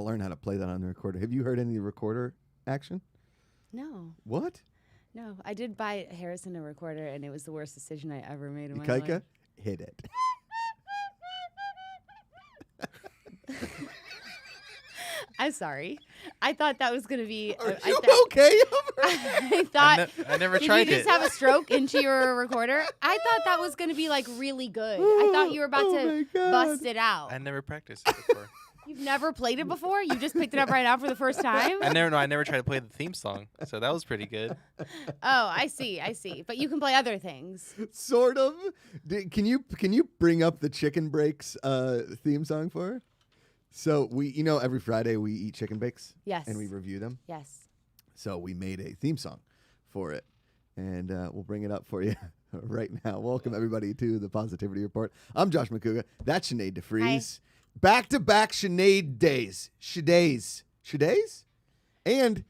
learn how to play that on the recorder. Have you heard any recorder action? No. What? No. I did buy Harrison a recorder, and it was the worst decision I ever made in my life. Kaika, hit it. I'm sorry. I thought that was going to be... Are you okay? I thought... I never Did tried you just it. have a stroke into your recorder? I thought that was going to be, like, really good. I thought you were about to bust it out. I never practiced it before. You've never played it before? You just picked it up right now for the first time? I never tried to play the theme song, so that was pretty good. Oh, I see. But you can play other things. Sort of. Can you bring up the Chicken Breaks theme song for her? So every Friday we eat chicken bakes. Yes. And we review them. Yes. So we made a theme song for it, and we'll bring it up for you right now. Welcome everybody to the Positivity Report. I'm Josh Macuga. That's Sinead de Vries. Back-to-back Sinead days. Shadays. And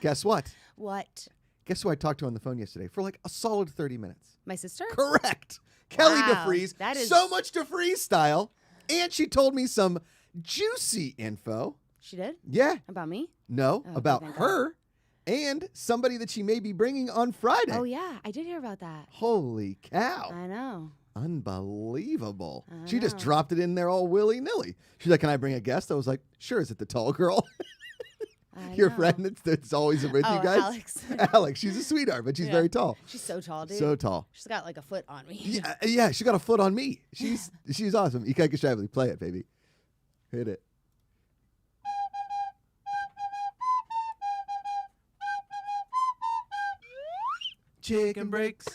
guess what? What? Guess who I talked to on the phone yesterday for like a solid 30 minutes? My sister? Correct. Kelly de Wow, Vries. that is- so much de Vries style. And she told me some juicy info. She did? Yeah. About me? No, Oh, about thank her and somebody that she may be bringing on Friday. Oh, yeah. I did hear about that. Holy cow. I know. Unbelievable. I She just know. dropped it in there all willy-nilly. She's like, can I bring a guest? I was like, sure. Is it the tall girl? Your know. friend that's always with you guys? Alex. Alex. She's a sweetheart, but she's Yeah. very tall. She's so tall, dude. So tall. She's got like a foot on me. Yeah, she got a foot on me. She's awesome. GPACharity, play it, baby. Hit it. Chicken breaks.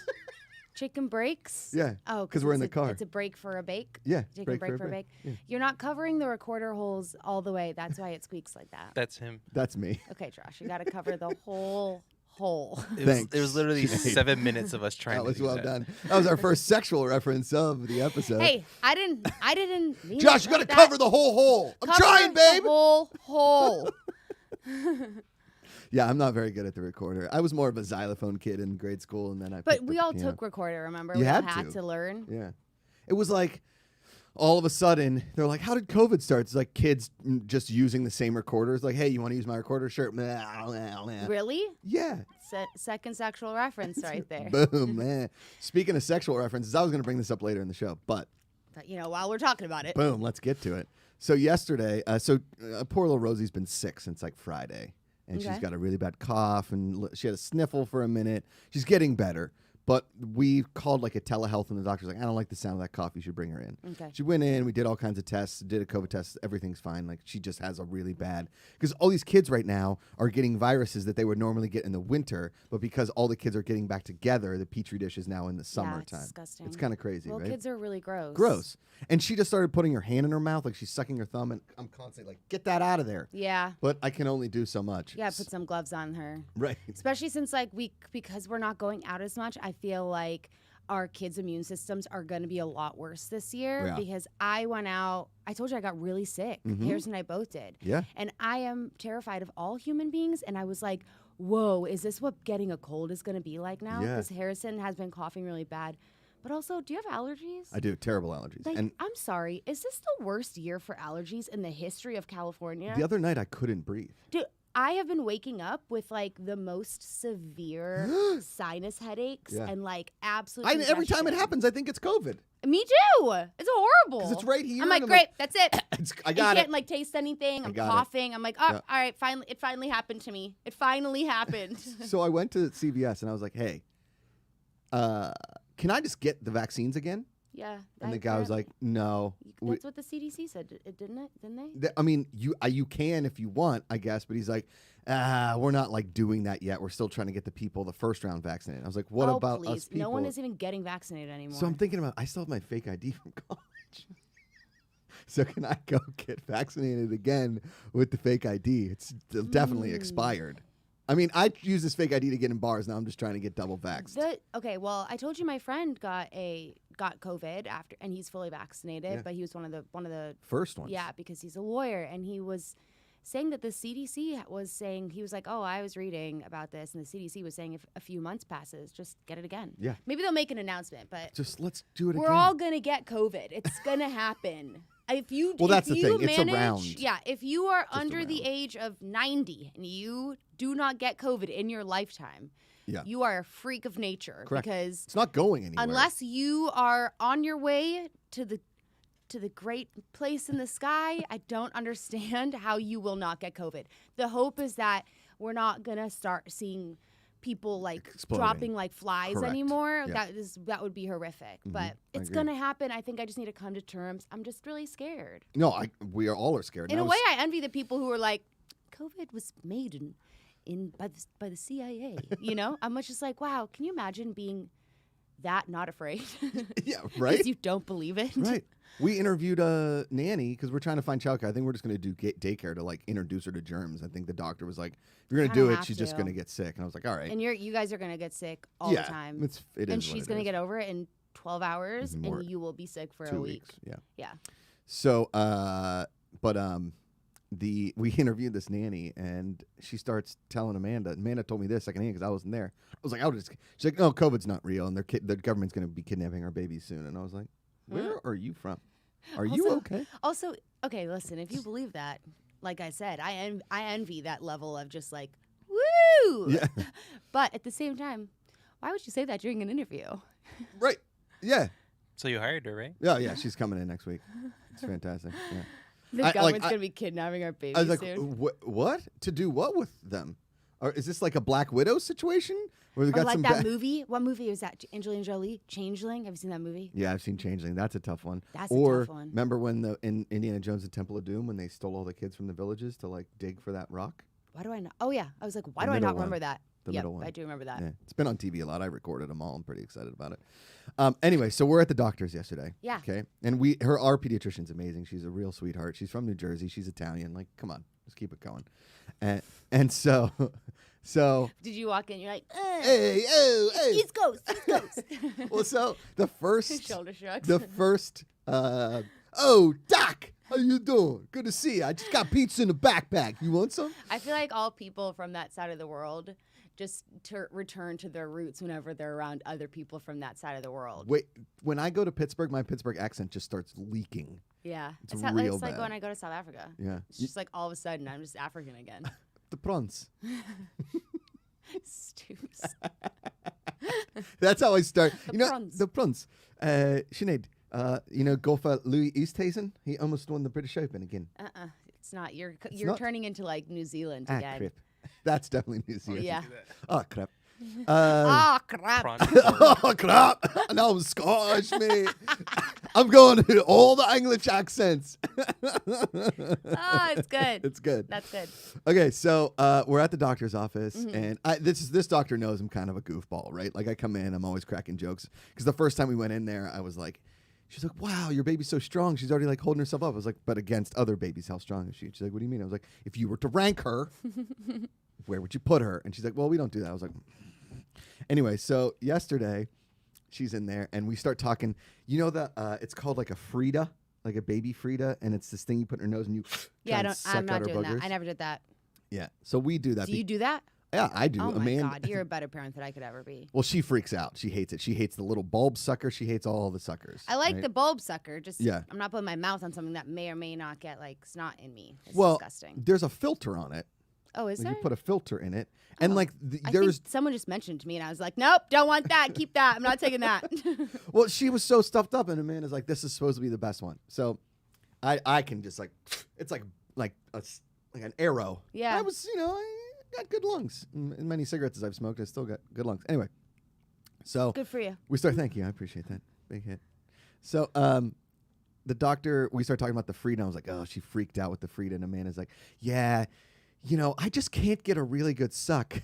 Chicken breaks? Yeah. Oh, 'cause we're in the it's car. It's a break for a bake? Yeah. Chicken break for a bake? Yeah. You're not covering the recorder holes all the way. That's why it squeaks like that. That's him. That's me. Okay, Josh, you got to cover the whole hole. Thanks. It was literally Sinead. 7 minutes of us trying That to was do well that. done. That was our first sexual reference of the episode. Hey, I didn't mean Josh, it you got to like that. cover the whole hole. I'm Cover trying, babe. The whole hole. Yeah, I'm not very good at the recorder. I was more of a xylophone kid in grade school, and then I. But picked we the all piano. took recorder, remember? You we all had had to. to learn. Yeah, it was like all of a sudden they're like, "How did COVID start?" It's like kids just using the same recorders. Like, hey, you want to use my recorder? Sure. Really? Yeah. Second sexual reference right there. Boom, man. Speaking of sexual references, I was going to bring this up later in the show, but But, while we're talking about it. boom, let's get to it. So yesterday, poor little Rosie's been sick since like Friday. And she's Okay. got a really bad cough, and she had a sniffle for a minute. She's getting better, but we called like a telehealth, and the doctor's like, I don't like the sound of that cough. You should bring her in. Okay. She went in. We did all kinds of tests, did a COVID test. Everything's fine. Like, she just has a really bad, because all these kids right now are getting viruses that they would normally get in the winter, but because all the kids are getting back together, the petri dish is now in the summertime. it's disgusting. It's kind of crazy, Well, right? kids are really gross. Gross. And she just started putting her hand in her mouth, like she's sucking her thumb, and I'm constantly like, get that out of there. Yeah. But I can only do so much. Yeah, put some gloves on her. Right. Especially since because we're not going out as much, I feel like our kids' immune systems are going to be a lot worse this year Yeah. because I went out. I told you I got really sick. Harrison and I both did. Yeah. And I am terrified of all human beings. And I was like, whoa, is this what getting a cold is going to be like now? Yeah. Because Harrison has been coughing really bad. But also, do you have allergies? I do. Terrible allergies. Like, And I'm sorry. Is this the worst year for allergies in the history of California? the other night I couldn't breathe. Dude, I have been waking up with like the most severe sinus headaches Yeah. and like absolute. Every time it congestion. happens, I think it's COVID. Me too. It's horrible. 'Cause it's right here, I'm like, and I'm great, like, that's it. I You got it. can't like taste anything. I'm got it. coughing. I'm like, oh, Yeah. all right, finally, it finally happened to me. It finally happened. So I went to CVS and I was like, hey, can I just get the vaccines again? Yeah. And the guy was like, no. That's what the CDC said, didn't it? Didn't they? I mean, you can if you want, I guess, but he's like, we're not like doing that yet. We're still trying to get the people the first round vaccinated. I was like, what Oh, about please. us people? No one is even getting vaccinated anymore. So I'm thinking about, I still have my fake ID from college. So can I go get vaccinated again with the fake ID? It's definitely expired. I mean, I use this fake ID to get in bars. Now I'm just trying to get double vaxxed. Okay, well, I told you my friend got COVID after, and he's fully vaccinated, Yeah. but he was one of the First one. Yeah, because he's a lawyer, and he was saying that the CDC was saying, he was like, oh, I was reading about this, and the CDC was saying if a few months passes, just get it again. Yeah. Maybe they'll make an announcement, but Just let's do it we're again. all gonna get COVID. It's gonna happen. If you Well, that's if the you thing. It's manage, around. yeah, if you are Just under the around. age of 90 and you do not get COVID in your lifetime, Yeah. you are a freak of nature. Correct. Because It's not going anywhere. unless you are on your way to the great place in the sky, I don't understand how you will not get COVID. The hope is that we're not gonna start seeing people like Exploding. dropping like flies Correct. anymore. Yeah. That would be horrific. But I it's agree. gonna happen. I think I just need to come to terms. I'm just really scared. No, we are all scared. In And a way, I envy the people who are like, COVID was made by the CIA. You know, I'm much just like, wow. Can you imagine being that not afraid? yeah, right. Because you don't believe it. Right. We interviewed a nanny because we're trying to find childcare. I think we're just going to do daycare to like introduce her to germs. I think the doctor was like, if you're going to Kinda do it, have she's just to. going to get sick. And I was like, all right. And you guys are gonna get sick all yeah, the time. it is And what she's it gonna is. get over it in 12 hours, More. and you will be sick for 2 a week. weeks. Yeah. Yeah. So, we interviewed this nanny, and she starts telling Amanda. Amanda told me this secondhand because I wasn't there. I was like, she's like, no, COVID's not real, and the government's going to be kidnapping our babies soon. And I was like, where are you from? Are you Also- okay? Also, okay, listen, if you believe that, like I said, I envy that level of just like, woo! Yeah. But at the same time, why would you say that during an interview? Right. Yeah. So you hired her, right? Yeah. Yeah. She's coming in next week. It's fantastic. Yeah. The government's gonna be kidnapping our babies I was like, soon. what? To do what with them? Or is this like a Black Widow situation where they Or got like some that movie. What movie was that? Angelina Jolie, Changeling. Have you seen that movie? Yeah, I've seen Changeling. That's a tough one. That's a or tough one. remember when in Indiana Jones and Temple of Doom when they stole all the kids from the villages to like dig for that rock? Why do I not? Oh yeah, I was like, why The do I middle not one. remember that? The Yep, middle one. I do remember that. Yeah, it's been on TV a lot. I recorded them all. I'm pretty excited about it. Anyway, so we're at the doctor's yesterday. Yeah. Okay, and our pediatrician's amazing. She's a real sweetheart. She's from New Jersey. She's Italian. Like, come on, let's keep it going. And so. Did you walk in? You're like, Hey, oh, hey. East Coast, East Coast. Well, so the first, Shoulder shrugs. oh, Doc, how you doing? Good to see you. I just got pizza in the backpack. You want some? I feel like all people from that side of the world just return to their roots whenever they're around other people from that side of the world. Wait, when I go to Pittsburgh, my Pittsburgh accent just starts leaking. Yeah. It's It's real like bad. when I go to South Africa. Yeah. It's just like all of a sudden I'm just African again. The prawns. Stupid. That's how I start. The you know, prawns. the prawns. Sinead, golfer Louis Oosthuizen, he almost won the British Open again. It's not. You're not? turning into like New Zealand Ah, again. crap. That's definitely New Zealand. Yeah. Oh, crap. Crap. Prawn. Oh, crap. No, I'm Scottish, mate. I'm going to all the English accents. It's good. It's good. That's good. Okay, so we're at the doctor's office, Mm-hmm. and this doctor knows I'm kind of a goofball, right? Like I come in, I'm always cracking jokes. Because the first time we went in there, I was like, she's like, wow, your baby's so strong. She's already like holding herself up. I was like, but against other babies, how strong is she? She's like, what do you mean? I was like, if you were to rank her, where would you put her? And she's like, well, we don't do that. I was like, anyway, so yesterday she's in there and we start talking. You know it's called like a Frida, like a baby Frida, and it's this thing you put in her nose and you Yeah, try and suck I'm not out her doing boogers. that. I never did that. Yeah, so we do that. Do you do that? Yeah, I do. Oh my Amanda, God, you're a better parent than I could ever be. well, she freaks out. She hates it. She hates the little bulb sucker. She hates all the suckers. I like right? the bulb sucker. Just Yeah. I'm not putting my mouth on something that may or may not get like snot in me. It's Well, disgusting. there's a filter on it. Oh, is Like there? you put a filter in it, and Oh. like I there's think someone just mentioned to me, and I was like, nope, don't want that. Keep that. I'm not taking that. well, she was so stuffed up, and Amanda's like, this is supposed to be the best one. So, I can just like, it's like an arrow. Yeah. I was, I got good lungs. In many cigarettes as I've smoked, I still got good lungs. Anyway, so Good for you. we start. Thank you, I appreciate that. Big hit. So, the doctor, we start talking about the Frida. I was like, oh, she freaked out with the Frida. And Amanda's like, yeah, I just can't get a really good suck.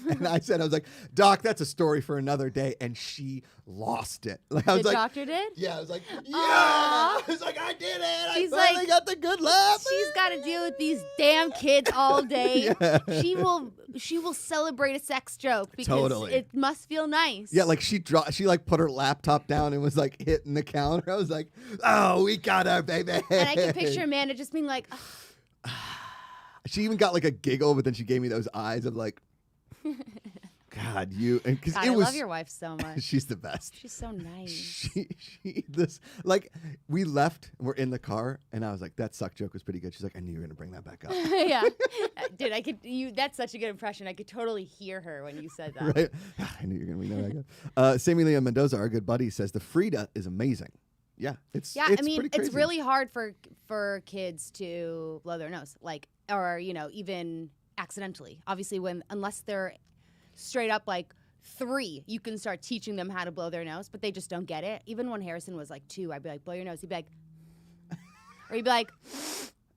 And I was like, Doc, that's a story for another day. And she lost it. Like I was The like, doctor did? yeah, I was like, yeah. Aw. I was like, I did it. She's I finally like, got the good laugh. She's got to deal with these damn kids all day. Yeah. She will celebrate a sex joke because Totally. it must feel nice. Yeah, like she like put her laptop down and was like hitting the counter. I was like, oh, we got her, baby. And I can picture Amanda just being like, She even got like a giggle, but then she gave me those eyes of like, God, you and because God, it I was. love your wife so much. She's the best. She's so nice. She this like we left. We're in the car, and I was like, "That suck joke was pretty good." She's like, "I knew you were gonna bring that back up." Yeah, dude, I could. That's such a good impression. I could totally hear her when you said that. Right? I knew you were gonna bring that back up. Samuel Mendoza, our good buddy, says the Frida is amazing. Yeah, it's Yeah, it's I mean, pretty crazy. it's really hard for kids to blow their nose, like, or even accidentally. Obviously, unless they're straight up like 3, you can start teaching them how to blow their nose, but they just don't get it. Even when Harrison was like 2, I'd be like, blow your nose. He'd be like, or he'd be like,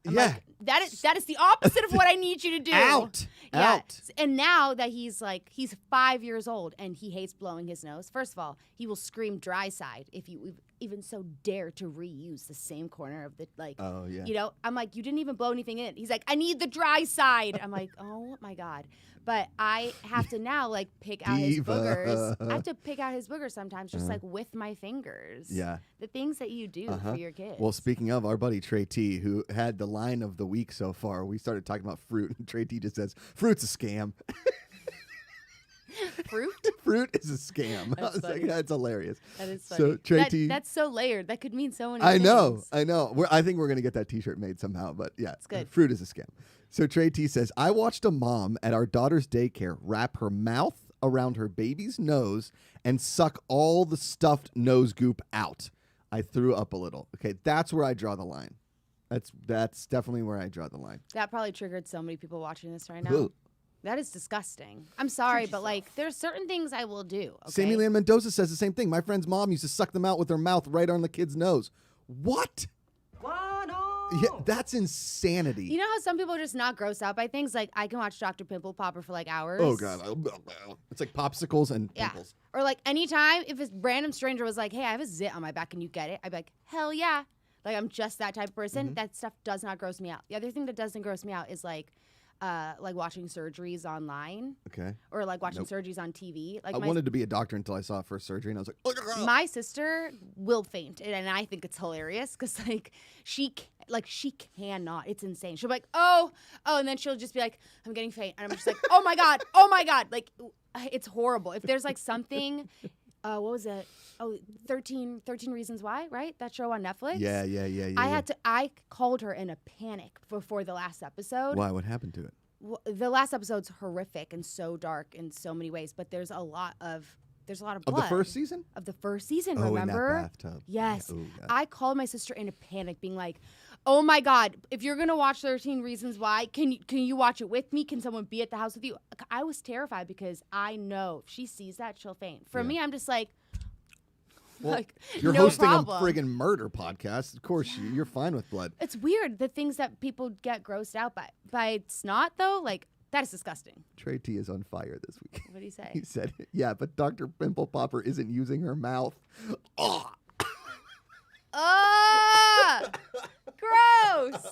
I'm Yeah. like, that is the opposite of what I need you to do. Out. Yeah. Out. And now that he's 5 years old and he hates blowing his nose, first of all, he will scream dry side if you even so dare to reuse the same corner of the Oh yeah. I'm like, you didn't even blow anything in. He's like, I need the dry side. I'm like, oh my God. But I have to now pick out his Diva. boogers. I have to pick out his boogers sometimes just with my fingers. Yeah. The things that you do for your kids. Well, speaking of our buddy Trey T, who had the line of the week so far, we started talking about fruit, and Trey T just says, "Fruit's a scam." Fruit? Fruit is a scam. I That's was like, funny. that's hilarious. That is funny. So Trey T, That's so layered. That could mean so many I things. know. I think we're gonna get that T-shirt made somehow. But yeah, it's good. Fruit is a scam. So Trey T says, I watched a mom at our daughter's daycare wrap her mouth around her baby's nose and suck all the stuffed nose goop out. I threw up a little. Okay, that's where I draw the line. That's definitely where I draw the line. That probably triggered so many people watching this right now. Ugh. That is disgusting. I'm sorry, but there's certain things I will do. Okay? Sammy Lynn Mendoza says the same thing. My friend's mom used to suck them out with her mouth right on the kid's nose. What? Yeah, that's insanity. You know how some people are just not grossed out by things? Like, I can watch Dr. Pimple Popper for hours. Oh, God. It's like popsicles and Yeah. pimples. Or anytime if a random stranger was like, hey, I have a zit on my back and you get it, I'd be like, hell yeah. I'm just that type of person. That stuff does not gross me out. The other thing that doesn't gross me out is watching surgeries online. Okay. Or watching Nope. surgeries on TV. I wanted to be a doctor until I saw it for surgery, and I was like, oh, my sister will faint, and I think it's hilarious because she cannot. It's insane. She'll be like, oh, and then she'll just be like, I'm getting faint, and I'm just like, oh my god, it's horrible. If there's something, what was it? Oh, 13 Reasons Why, right? That show on Netflix. Yeah. I called her in a panic before the last episode. Why? What happened to it? The last episode's horrific and so dark in so many ways, but there's a lot of blood. Of the first season? Of the first season, Oh, remember? in that bathtub. Yes. Yeah. Oh, God. I called my sister in a panic, being like, oh my God, if you're going to watch 13 Reasons Why, can you watch it with me? Can someone be at the house with you? I was terrified because I know if she sees that, she'll faint. For me, I'm just like, Well, you're no hosting problem. a friggin' murder podcast. Of course, you're fine with blood. It's weird, the things that people get grossed out by snot, though, that is disgusting. Trey T is on fire this week. What do you say? He said, yeah, but Dr. Pimple Popper isn't using her mouth. Oh. Gross.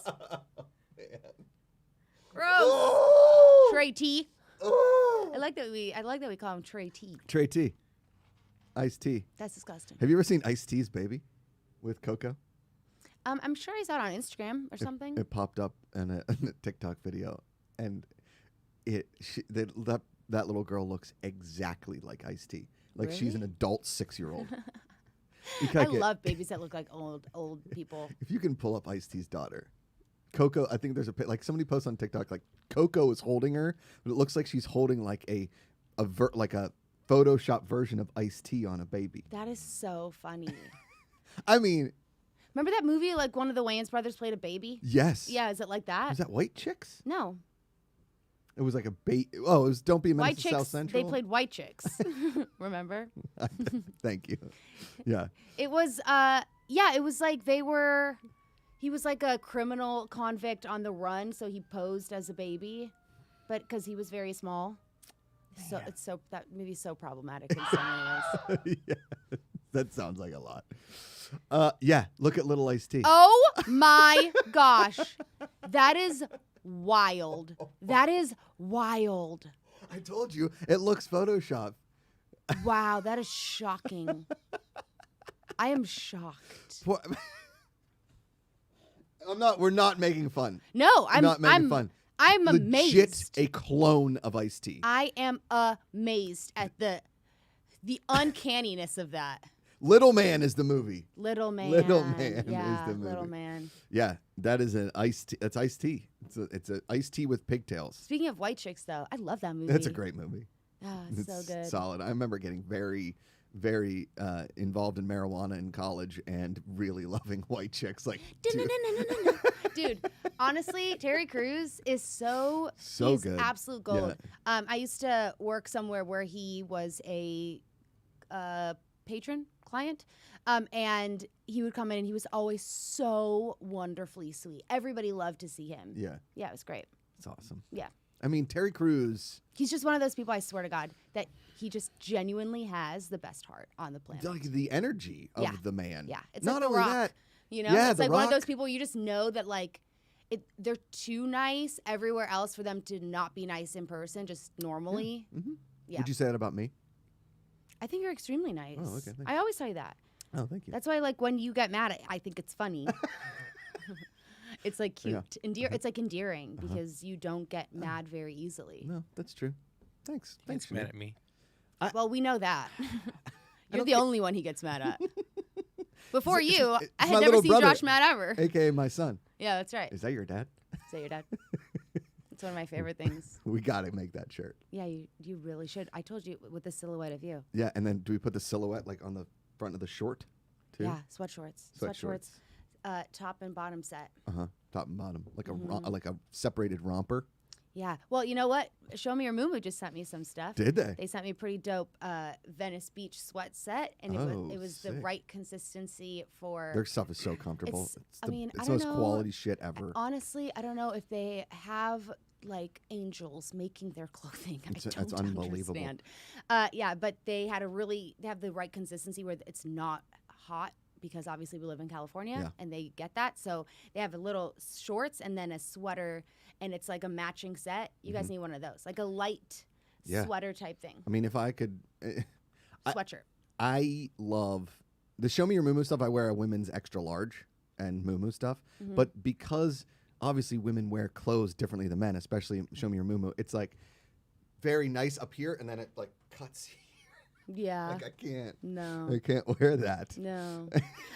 Gross. Oh. Trey T. Oh. I like that we call him Trey T. Trey T. Iced tea. That's disgusting. Have you ever seen Iced Tea's Baby with Coco? I'm sure he's out on Instagram or something. It popped up in a TikTok video, and that little girl looks exactly like Iced Tea. Like she's Really? an adult 6-year-old. I love babies that look like old people. If you can pull up Iced Tea's daughter, Coco, I think there's somebody posts on TikTok Coco is holding her, but it looks like she's holding a Photoshop version of Iced Tea on a baby. That is so funny. I mean, remember that movie? One of the Wayans brothers played a baby. yes. Yeah, is it like that? Was that White Chicks? No. It was like a bait. Oh, it was Don't Be a Menace White to Chicks. South Central. They played White Chicks. Remember? Thank you. Yeah. It was. It was he was like a criminal convict on the run, so he posed as a baby, but because he was very small. So that movie's so problematic in so many ways. Yeah, that sounds like a lot. Yeah, look at Little Iced Tea. Oh my gosh, that is wild. That is wild. I told you, it looks Photoshop. Wow, that is shocking. I am shocked. We're not making fun. No, I'm not making I'm, fun. I'm legit amazed. a clone of Ice-T. I am amazed at the uncanniness of that. Little Man is the movie. Little Man. Little Man is Yeah, the movie. Little Man. Yeah, that is an Ice-T. That's Ice-T. It's a Ice-T with pigtails. Speaking of white chicks, though, I love that movie. That's a great movie. Oh, it's so good. Solid. I remember getting very, very involved in marijuana in college and really loving white chicks. Like, Dude, honestly, Terry Crews is so So good. absolute gold. I used to work somewhere where he was a patron client, and he would come in and he was always so wonderfully sweet. Everybody loved to see him. yeah, Yeah, it was great. it's awesome. Yeah. I mean, Terry Crews, He's just one of those people, I swear to God, that he just genuinely has the best heart on the planet. like the energy of Yeah. the man. Yeah, it's Not like The only Rock. that, You know, Yeah, it's The like one of Rock. those people you just know that like they're too nice everywhere else for them to not be nice in person, just normally. Yeah. Would you say that about me? I think you're extremely nice. Oh, okay, thanks. I always tell you that. Oh, thank you. That's why, like, when you get mad, I think it's funny. It's like cute, it's like endearing because you don't get mad very easily. No, that's true. Thanks. He Thanks, gets mad Sinead. at me. Well, we know that. You're don't the only one he gets mad at. Before It's- you, it's I my had never little seen brother. Josh mad ever. AKA my son. Yeah, that's right. Is that your dad? Say your dad. It's one of my favorite things. We got to make that shirt. Yeah, you really should. I told you with the silhouette of you. Yeah, and then do we put the silhouette like on the front of the short too? Yeah, sweat shorts. Sweat shorts. Top and bottom set. Top and bottom, like like a separated romper. Yeah. Well, you know what? Show Me Your Moo just sent me some stuff. Did they? They sent me a pretty dope Venice Beach sweat set, and it was the sick. right consistency for. Their stuff is so comfortable. It's- It's I the, mean, it's I the most don't know. quality shit ever. Honestly, I don't know if they have like angels making their clothing. It's I don't unbelievable. understand. Yeah, but they have the right consistency where it's not hot. Because obviously we live in California and they get that. So they have a little shorts and then a sweater and it's like a matching set. You guys need one of those. Like a light sweater type thing. I mean, if I could, Sweatshirt. I love the Show Me Your Moo stuff. I wear a women's extra large and moo stuff, but because obviously women wear clothes differently than men, especially Show Me Your Moo, it's like very nice up here and then it like cuts here. Yeah. Like I can't No. wear that. No.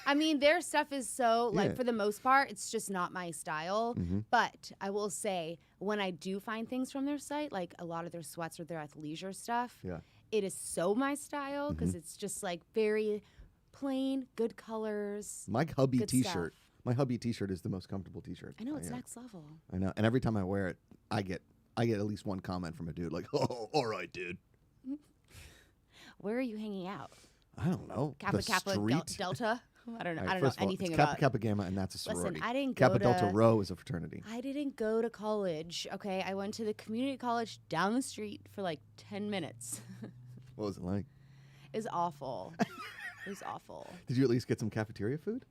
I mean, their stuff is so, like, Yeah. for the most part, it's just not my style. But I will say, when I do find things from their site, like a lot of their sweats or their athleisure stuff, it is so my style because it's just, like, very plain, good colors. My hubby Good T-shirt. stuff. My hubby T-shirt is the most comfortable T-shirt. I know, it's have. next level. I know, and every time I wear it, I get at least one comment from a dude like, "Oh, all right, dude." Where are you hanging out? I don't know. Kappa the Kappa street. Delta? I don't know. All right, I don't know first of all, anything it's about Kappa Kappa Gamma, and that's a sorority. Listen, I didn't go Kappa Delta to- Rho is a fraternity. I didn't go to college, okay? I went to the community college down the street for like 10 minutes. What was it like? It was awful. It was awful. Did you at least get some cafeteria food?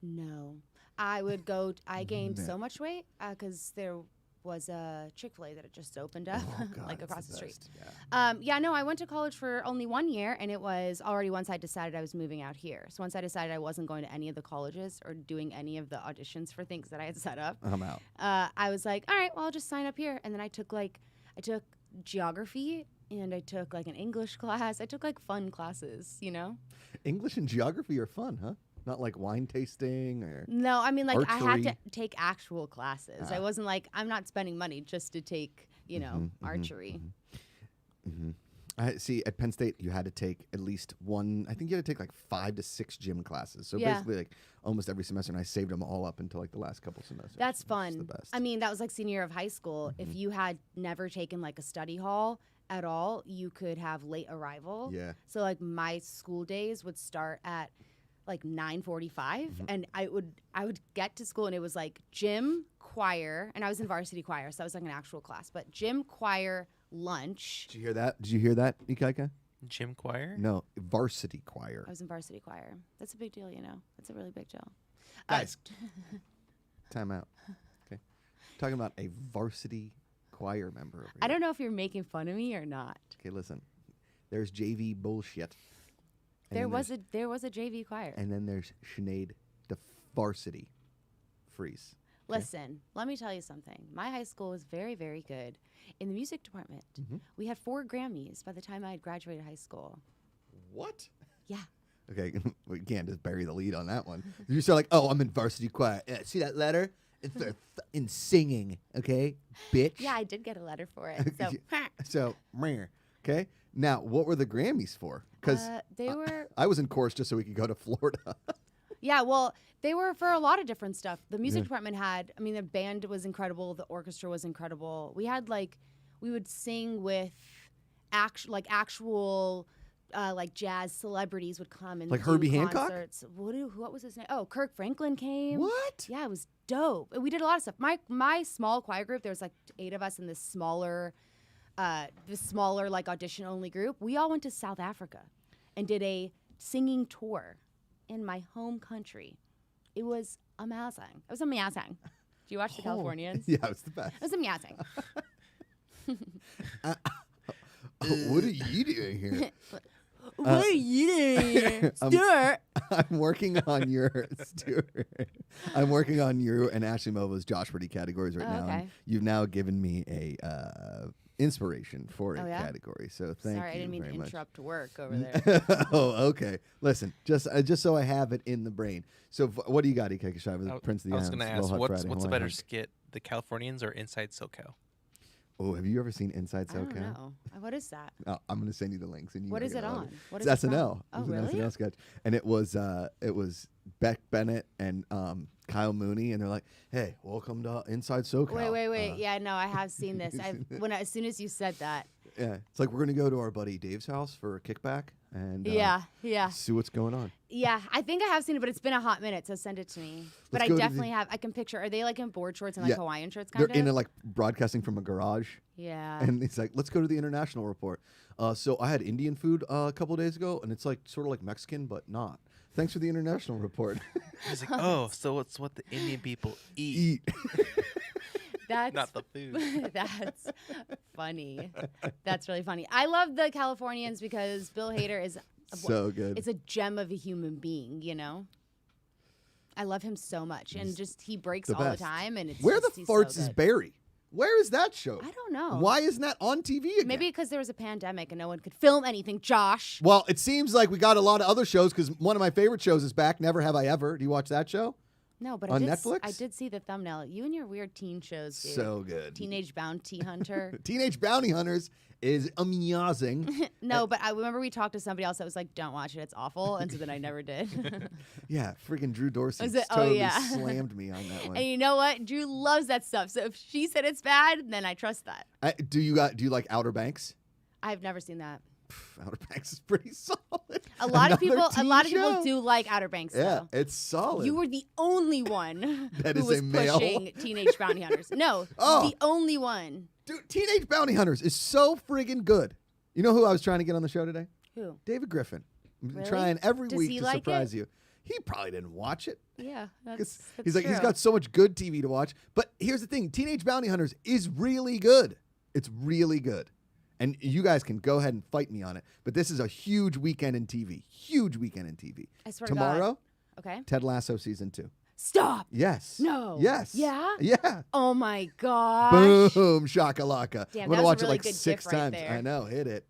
No. I would go, I gained Man. so much weight because there was a Chick-fil-A that had just opened up, Oh, God, like it's across the street. best. Yeah. Yeah, no, I went to college for only 1 year, and it was already once I decided I was moving out here. So once I decided I wasn't going to any of the colleges or doing any of the auditions for things that I had set up, I'm out. I was like, all right, well, I'll just sign up here. And then I took geography, and I took like an English class. I took like fun classes, you know? English and geography are fun, huh? Not like wine tasting or. No, I mean, like, I had Archery. to take actual classes. I wasn't like, I'm not spending money just to take, you know, archery. I see at Penn State you had to take at least one. I think you had to take like 5 to 6 gym classes. So Yeah. basically like almost every semester, and I saved them all up until like the last couple semesters. That's which is fun. The best. I mean, that was like senior year of high school. If you had never taken like a study hall at all, you could have late arrival. Yeah. So like my school days would start at like 9:45, and I would get to school and it was like gym, choir, and I was in varsity choir, so that was like an actual class. But gym, choir, lunch. Did you hear that? Did you hear that, Ikaika? Gym choir? No, varsity choir. I was in varsity choir. That's a big deal, you know. That's a really big deal. Guys, time out. Okay, talking about a varsity choir member. Over I here. don't know if you're making fun of me or not. Okay, listen. There's JV bullshit. And There then was a JV choir. And then there's Sinead de Varsity Vries. Listen, let me tell you something. My high school was very, very good in the music department. We had 4 Grammys by the time I had graduated high school. What? Yeah. Okay, we can't just bury the lead on that one. You're so like, oh, I'm in varsity choir. See that letter? It's in singing, okay, bitch. Yeah, I did get a letter for it. So, So, meh, okay. Now, what were the Grammys for? Because they were. I was in chorus just so we could go to Florida. Yeah, well, they were for a lot of different stuff. The music department had, I mean, the band was incredible. The orchestra was incredible. We had we would sing with actual jazz celebrities would come and Like do Herbie Hancock? concerts. What was his name? Oh, Kirk Franklin came. What? Yeah, it was dope. We did a lot of stuff. My small choir group, there was 8 of us in this smaller audition only group. We all went to South Africa and did a singing tour in my home country. It was amazing. It was amazing. Do you watch the Californians? Yeah, it was the best. It was amazing. What are you doing here? What are you doing here? Stuart? I'm working on your Stuart. I'm working on you and Ashley Mova's Josh Pretty categories right now. Okay. And you've now given me a inspiration for a yeah? category. So thank Sorry, you I didn't mean very to much. interrupt work over there. Oh, okay. Listen, just so I have it in the brain. So what do you got, EK Kashiva, the Prince of the I was Islands? going to Little ask, Hot what's Friday, a Hawaiian better Hunk? skit, the Californians or Inside SoCal? Oh, have you ever seen Inside I don't SoCal? know. What is that? Oh, I'm going to send you the links. And you What are is it gonna love on? What It's is it SNL. from? It Oh, was an really? SNL sketch, and it was Beck Bennett and Kyle Mooney, and they're like, "Hey, welcome to Inside SoCal." Wait. Yeah, no, I have seen this. As soon as you said that. Yeah, it's like we're gonna go to our buddy Dave's house for a kickback and Yeah. see what's going on. Yeah, I think I have seen it, but it's been a hot minute, so send it to me. But Let's I go to definitely have. I can picture. Are they in board shorts and Yeah. Hawaiian shirts They're kind of? in broadcasting from a garage, Yeah. and it's like, let's go to the international report. So I had Indian food a couple days ago, and it's sort of like Mexican, but not. Thanks for the international report. He's like, oh, so it's what the Indian people eat, That's not the food. That's funny. That's really funny. I love the Californians because Bill Hader is So good. It's a gem of a human being, you know. I love him so much, and just he breaks the all best. the time, and it's Where just, the he's so farts is good. Barry? Where is that show? I don't know. Why isn't that on TV again? Maybe because there was a pandemic and no one could film anything. Josh. Well, it seems like we got a lot of other shows because one of my favorite shows is back. Never Have I Ever. Do you watch that show? No, but On I did Netflix? I did see the thumbnail. You and your weird teen shows, dude. So good. Teenage Bounty Hunter. Teenage Bounty Hunters is amazing. No, but I remember we talked to somebody else that was like, "Don't watch it; it's awful," and so then I never did. Yeah, freaking Drew Dorsey Was it? Oh, totally yeah. slammed me on that one. And you know what? Drew loves that stuff. So if she said it's bad, then I trust that. Do you like Outer Banks? I've never seen that. Outer Banks is pretty solid. A lot of people show. do like Outer Banks. Yeah, though. it's solid. You were the only one That who is was a male? pushing Teenage Bounty Hunters. No, Oh. the only one. Dude, Teenage Bounty Hunters is so friggin' good. You know who I was trying to get on the show today? Who? David Griffin. I'm Really? trying every Does week he to like surprise it? you. He probably didn't watch it. Yeah, 'Cause that's he's like, he's true. got so much good TV to watch. But here's the thing: Teenage Bounty Hunters is really good. It's really good. And you guys can go ahead and fight me on it. But this is a huge weekend in TV. Huge weekend in TV. I swear to God. Tomorrow, Okay. Ted Lasso season 2. Stop. Yes. No. Yes. Yeah? Yeah. Oh my gosh. Boom, shakalaka. Damn, I'm that gonna was a watch really it like good 6 gif right times. there. I know, hit it.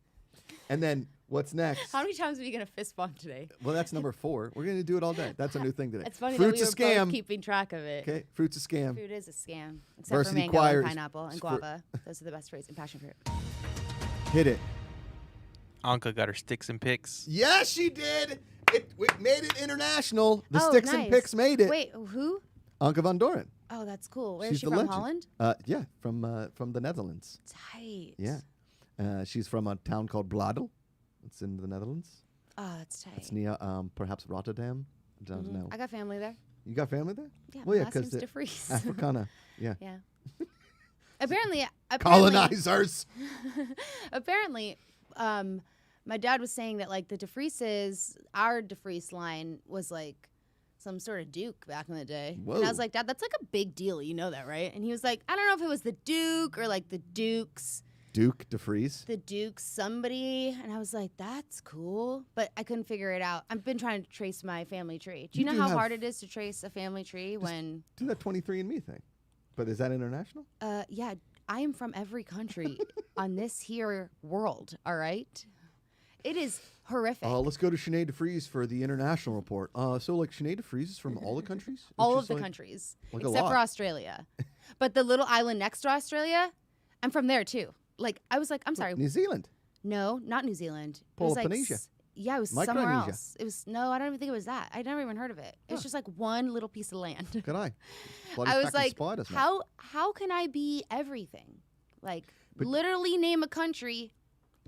And then what's next? How many times are we gonna fist bump today? Well, that's number 4. We're gonna do it all day. That's a new thing today. It's funny Fruit's that we a were scam. both keeping track of it. Okay, fruit's a scam. Fruit is a scam, except Varsity for mango choir and is- pineapple and is guava. Those are the best fruits, and passion fruit. Hit it. Anka got her sticks and picks. Yes, she did. We made it international. The Oh, sticks and nice. picks made it. Wait, who? Anke van Doren. Oh, that's cool. Where She's is she the from? legend. Holland? Yeah, from the Netherlands. Tight. Yeah. She's from a town called Bladel. It's in the Netherlands. Oh, that's tight. It's near perhaps Rotterdam. I don't know. I got family there. You got family there? Yeah, Well, my yeah, last 'cause name's De Vries. Africana. Yeah. Yeah. apparently, Colonizers. apparently, my dad was saying that like the De Vrieses, our De Vries line was like some sort of duke back in the day. And I Whoa. was like, Dad, that's like a big deal. You know that, right? And he was like, I don't know if it was the Duke or like the Dukes. Duke de Vries. The Duke somebody, and I was like, that's cool, but I couldn't figure it out. I've been trying to trace my family tree. Do you You know do how have- hard it is to trace a family tree when Do that 23andMe thing. But is that international? Yeah, I am from every country on this here world, all right? It is horrific. Let's go to Sinead de Vries for the international report. So, like, Sinead de Vries is from all the countries? All Which of is, the like, countries, like a except for lot. Australia. But the little island next to Australia, I'm from there too. Like, I was like, I'm sorry. New Zealand. No, not New Zealand. It was like Polynesia. yeah, it was somewhere else. It was I don't even think it was that. I never even heard of it. It was just like one little piece of land. Good eye. I was like, how can I be everything? Like, literally name a country.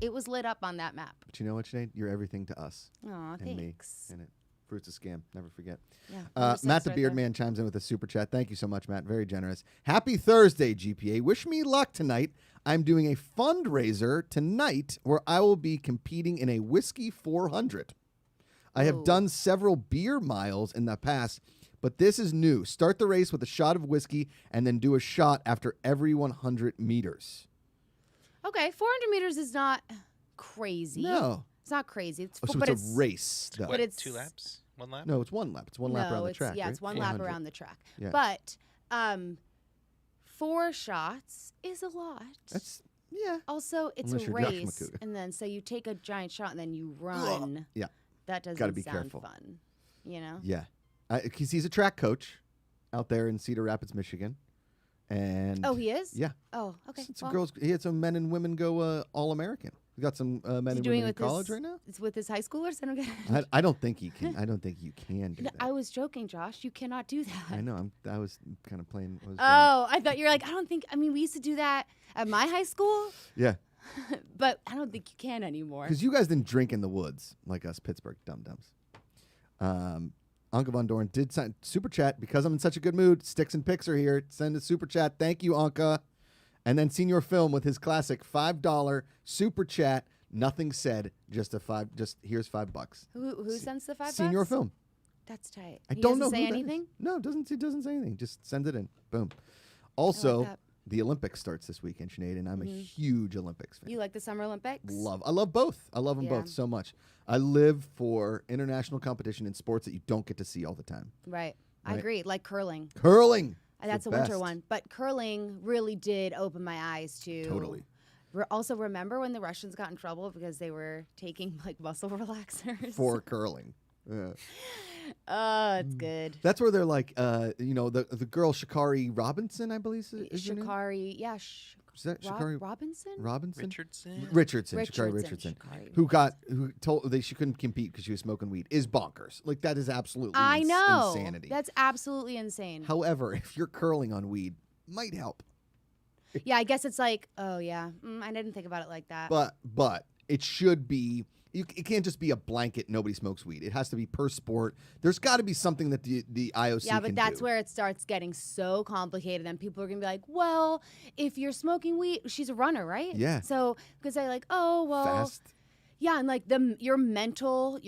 It was lit up on that map. But you know what, Sinead? You're everything to us. Aw, and thanks. Me. And it. Fruit's a scam. Never forget. Yeah. Matt the Beard Man chimes in with a super chat. Thank you so much, Matt. Very generous. Happy Thursday, GPA. Wish me luck tonight. I'm doing a fundraiser tonight where I will be competing in a Whiskey 400. I have done several beer miles in the past, but this is new. Start the race with a shot of whiskey and then do a shot after every 100 meters. Okay, 400 meters is not crazy. No. It's not crazy. It's So it's a race, though. What, 2 laps? 1 lap? No, it's 1 lap. It's one lap around the track. Yeah, right? it's one lap 400. around the track. Yeah. But 4 shots is a lot. That's, yeah. Also, it's Unless a you're Josh race, Macuga. and then so you take a giant shot and then you run. Yeah. That doesn't Gotta be sound careful. fun. You know? Yeah. Because he's a track coach out there in Cedar Rapids, Michigan. And Oh, he is? Yeah. Oh, okay. Some girls. He had some men and women go All-American. We got some men and women in college right now. It's with his high schoolers? I don't get it. I don't think he can. I don't think you can do No, that. I was joking, Josh. You cannot do that. I know. I was kind of playing. Oh, I thought you were like, I don't think. I mean, we used to do that at my high school, Yeah. but I don't think you can anymore. Because you guys didn't drink in the woods like us Pittsburgh dum-dums. Anka Von Dorn did send super chat because I'm in such a good mood. Sticks and Picks are here. Send a super chat. Thank you, Anka. And then Senior Film with his classic $5 super chat. Nothing said. Just here's $5. Who sends the $5? Senior Film. That's tight. I He don't know doesn't say who that is. anything. No, it doesn't say anything. Just send it in. Boom. Also, that. the Olympics starts this weekend, Sinead, and I'm a huge Olympics fan. You like the Summer Olympics? I love both. I love them Yeah. both so much. I live for international competition in sports that you don't get to see all the time. Right. I Right. agree. Like curling. Curling. That's the a winter best. one. But curling really did open my eyes to. Totally. Also, remember when the Russians got in trouble because they were taking like muscle relaxers? For curling. Yeah. Oh, it's good. That's where they're like, the girl Sha'Carri Robinson, I believe is her name? Sha'Carri, yeah. Is that Sha'Carri Robinson? Richardson. Richardson. Sha'Carri Richardson. Sha'Carri Who told that she couldn't compete because she was smoking weed is bonkers. Like that is absolutely I know. insanity. That's absolutely insane. However, if you're curling on weed, might help. Yeah, I guess it's like, oh yeah, I didn't think about it like that. But it should be. It can't just be a blanket. Nobody smokes weed. It has to be per sport. There's got to be something that the IOC. Yeah, but can that's do. where it starts getting so complicated. Then people are gonna be like, well, if you're smoking weed, she's a runner, right? Yeah. So because they're like, oh well, Fast. yeah, and like your mental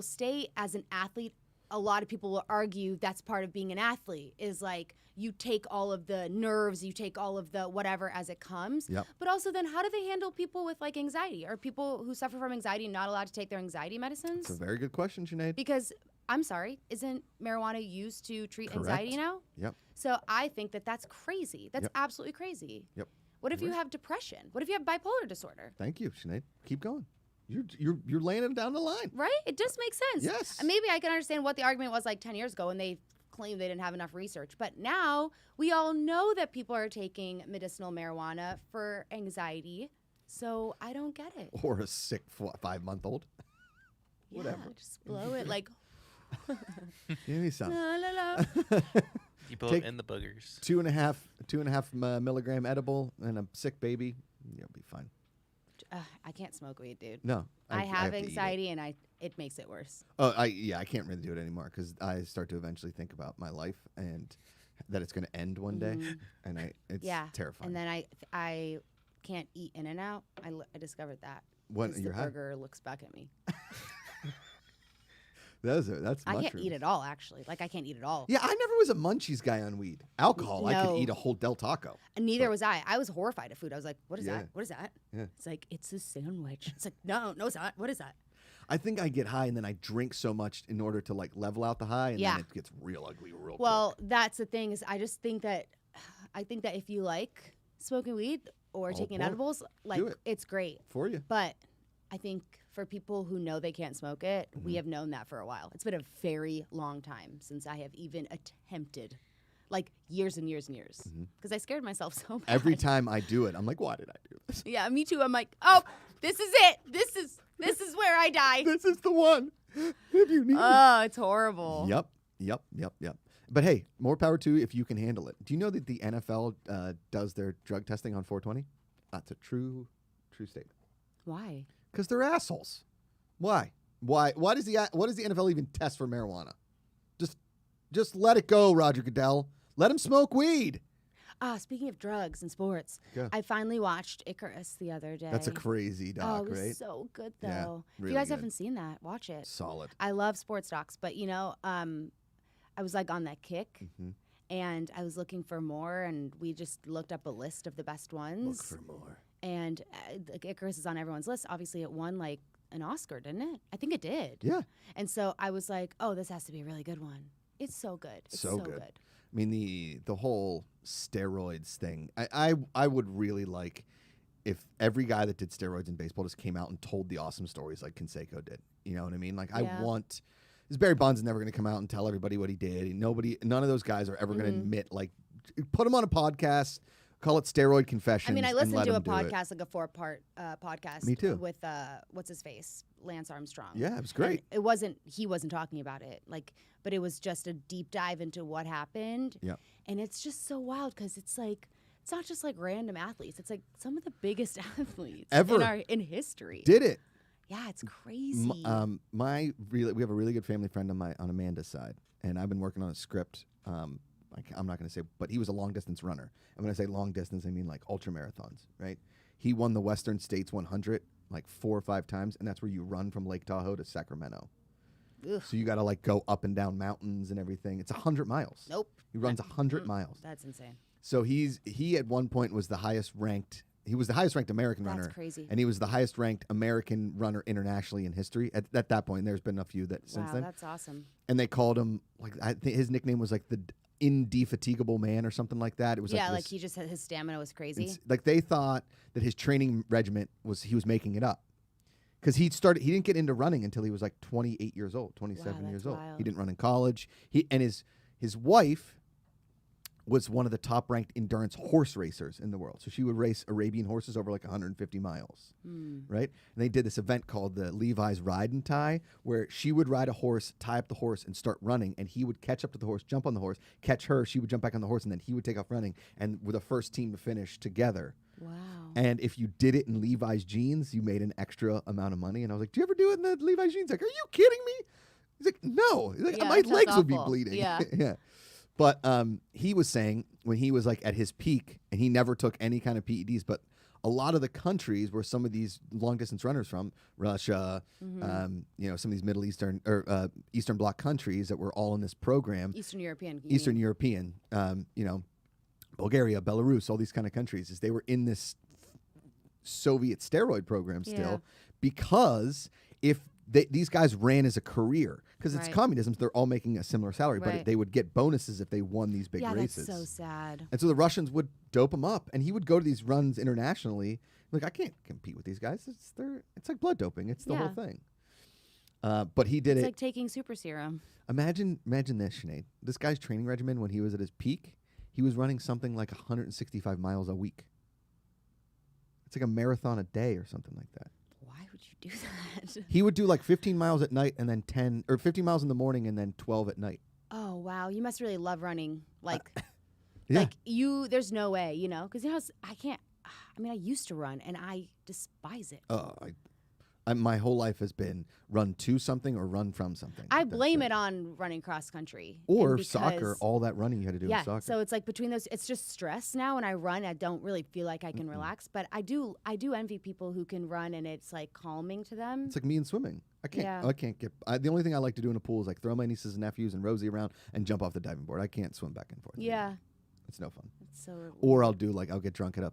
state as an athlete. A lot of people will argue that's part of being an athlete is like you take all of the nerves, you take all of the whatever as it comes. Yep. But also then how do they handle people with like anxiety? Are people who suffer from anxiety not allowed to take their anxiety medicines? It's a very good question, Sinead. Because I'm sorry, isn't marijuana used to treat Correct. anxiety now? Yep. So I think that's crazy. That's Yep. absolutely crazy. Yep. What if you Right. have depression? What if you have bipolar disorder? Thank you, Sinead. Keep going. You're laying it down the line. Right? It just makes sense. Yes. And maybe I can understand what the argument was like 10 years ago when they claimed they didn't have enough research. But now we all know that people are taking medicinal marijuana for anxiety. So I don't get it. Or a sick 5-month-old. Yeah, Whatever. just blow it like Give me some. la la la. You blow Take- in the boogers. 2.5 milligram edible and a sick baby. You'll be fine. I can't smoke weed, dude. No. I have to eat it. anxiety and it makes it worse. Oh, I can't really do it anymore because I start to eventually think about my life and that it's going to end one day, and it's terrifying. And then I can't eat In-N-Out. I discovered that. When 'Cause you're the high? burger looks back at me. That's I can't mushrooms. eat it all, actually. Like I can't eat it all. Yeah, I never was a munchies guy on weed. Alcohol, I could No. eat a whole Del Taco. And neither was I. I was horrified of food. I was like, what is Yeah. that? What is that? Yeah. It's like, it's a sandwich. It's like, no, it's not. What is that? I think I get high and then I drink so much in order to like level out the high, and Yeah. then it gets real ugly real Well, quick. that's the thing is I just think that I think that if you like smoking weed or taking edibles, like it's great for you. But I think for people who know they can't smoke it, we have known that for a while. It's been a very long time since I have even attempted, like years and years and years, because I scared myself so bad. Every time I do it, I'm like, why did I do this? Yeah, me too. I'm like, oh, this is it. This is where I die. This is the one. If you need Oh, it's horrible. Yep. But hey, more power to you if you can handle it. Do you know that the NFL does their drug testing on 420? That's a true statement. Why? Because they're assholes. Why? Why does the NFL even test for marijuana? Just let it go, Roger Goodell. Let him smoke weed. Speaking of drugs and sports, I finally watched Icarus the other day. That's a crazy doc, it was right? so good, though. Yeah, If really you guys good. haven't seen that, watch it. Solid. I love sports docs, but I was like on that kick, and I was looking for more, and we just looked up a list of the best ones. Look for more. And Icarus is on everyone's list. Obviously, it won like an Oscar, didn't it? I think it did. Yeah. And so I was like, oh, this has to be a really good one. It's so good. It's so good. I mean, the whole steroids thing. I would really like if every guy that did steroids in baseball just came out and told the awesome stories like Canseco did. You know what I mean? Like I want. Because Barry Bonds is never going to come out and tell everybody what he did. None of those guys are ever going to admit, like, put him on a podcast, call it Steroid Confessions. I mean, I listened to a podcast, podcast, like a 4-part podcast. Me too. With, what's his face? Lance Armstrong. Yeah, it was great. And he wasn't talking about it, like, but it was just a deep dive into what happened. Yeah. And it's just so wild because it's like, it's not just like random athletes. It's like some of the biggest athletes ever in history. Did it. Yeah, it's crazy. We have a really good family friend on Amanda's side, and I've been working on a script. I'm not going to say, but he was a long distance runner. And when I say long distance, I mean like ultra marathons, right? He won the Western States 100 like 4 or 5 times, and that's where you run from Lake Tahoe to Sacramento. Ugh. So you got to like go up and down mountains and everything. It's 100 miles. Nope. He runs 100 miles. That's insane. So he at one point was the highest ranked. He was the highest ranked American runner. That's crazy. And he was the highest ranked American runner internationally in history. At that point, there's been a few that since then. Wow, that's awesome. And they called him, like, I think his nickname was like the Indefatigable Man or something like that. It was like he just had, his stamina was crazy. Like they thought that his training regiment he was making it up. Because he didn't get into running until he was like 28 years old, 27 years old. Wild. He didn't run in college. His wife was one of the top-ranked endurance horse racers in the world. So she would race Arabian horses over like 150 miles, right? And they did this event called the Levi's Ride and Tie, where she would ride a horse, tie up the horse, and start running, and he would catch up to the horse, jump on the horse, catch her, she would jump back on the horse, and then he would take off running, and we're the first team to finish together. Wow. And if you did it in Levi's jeans, you made an extra amount of money. And I was like, do you ever do it in the Levi's jeans? Like, are you kidding me? He's like, no. He's like, my legs would be bleeding. Yeah. Yeah. But he was saying when he was like at his peak, and he never took any kind of PEDs, but a lot of the countries where some of these long distance runners from, Russia, some of these Middle Eastern or Eastern Bloc countries that were all in this program. Eastern European, Bulgaria, Belarus, all these kind of countries, is they were in this Soviet steroid program still, because if these guys ran as a career, because it's communism, so they're all making a similar salary, but they would get bonuses if they won these big races. That's so sad. And so the Russians would dope him up, and he would go to these runs internationally. Like, I can't compete with these guys. It's like blood doping. It's the whole thing. But he did It's like taking super serum. Imagine this, Sinead. This guy's training regimen when he was at his peak, he was running something like 165 miles a week. It's like a marathon a day or something like that. Why would you do that? He would do like 15 miles at night and then 15 miles in the morning and then 12 at night. Oh, wow. You must really love running. Like, yeah. There's no way, because I used to run and I despise it. My whole life has been run to something or run from something. I blame it on running cross country. Or soccer, all that running you had to do in soccer. So it's like between those, it's just stress now. When I run, I don't really feel like I can relax. But I do envy people who can run and it's like calming to them. It's like me and swimming. I can't get. The only thing I like to do in a pool is like throw my nieces and nephews and Rosie around and jump off the diving board. I can't swim back and forth. Yeah. It's no fun. It's so. Or I'll get drunk at a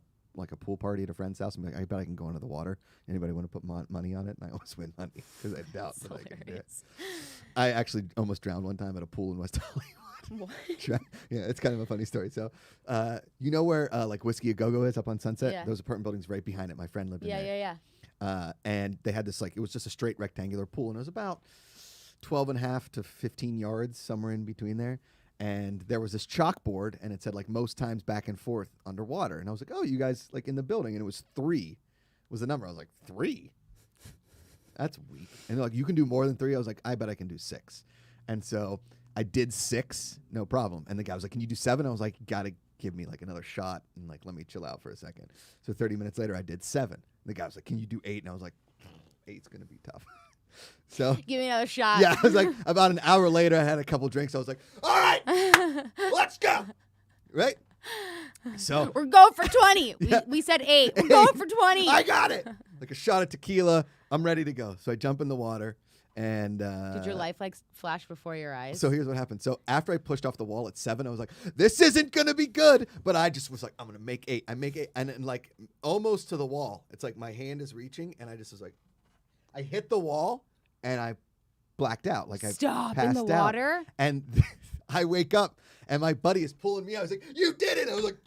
pool party at a friend's house and be like, I bet I can go into the water. Anybody want to put money on it? And I always win money because I doubt that I can do it. I actually almost drowned one time at a pool in West Hollywood. What? Yeah, it's kind of a funny story. So, you know where like Whiskey A Go-Go is up on Sunset? Yeah. Those apartment buildings right behind it. My friend lived in there. Yeah. And they had this like, it was just a straight rectangular pool, and it was about 12 and a half to 15 yards, somewhere in between there. And there was this chalkboard, and it said like most times back and forth underwater. And I was like, oh, you guys like in the building, and it was 3 was the number. I was like, 3? That's weak. And they're like, you can do more than 3. I was like, I bet I can do 6. And so I did 6, no problem. And the guy was like, can you do 7? I was like, you gotta give me like another shot and like let me chill out for a second. So 30 minutes later, I did 7. The guy was like, can you do 8? And I was like, 8's gonna be tough. So Give me another shot. yeah, I was like, about an hour later, I had a couple drinks. I was like, all right, let's go. Right? So We're going for 20. Yeah. We said 8. We're going for 20. I got it. Like a shot of tequila. I'm ready to go. So I jump in the water, and Did your life like flash before your eyes? so here's what happened. So after I pushed off the wall at 7, I was like, this isn't gonna be good. But I just was like, I'm gonna make 8. I make 8, and like almost to the wall. It's like my hand is reaching, and I just was like, I hit the wall, and I blacked out. Like Stop I in passed the out. water. And I wake up, and my buddy is pulling me out. I was like, you did it. I was like,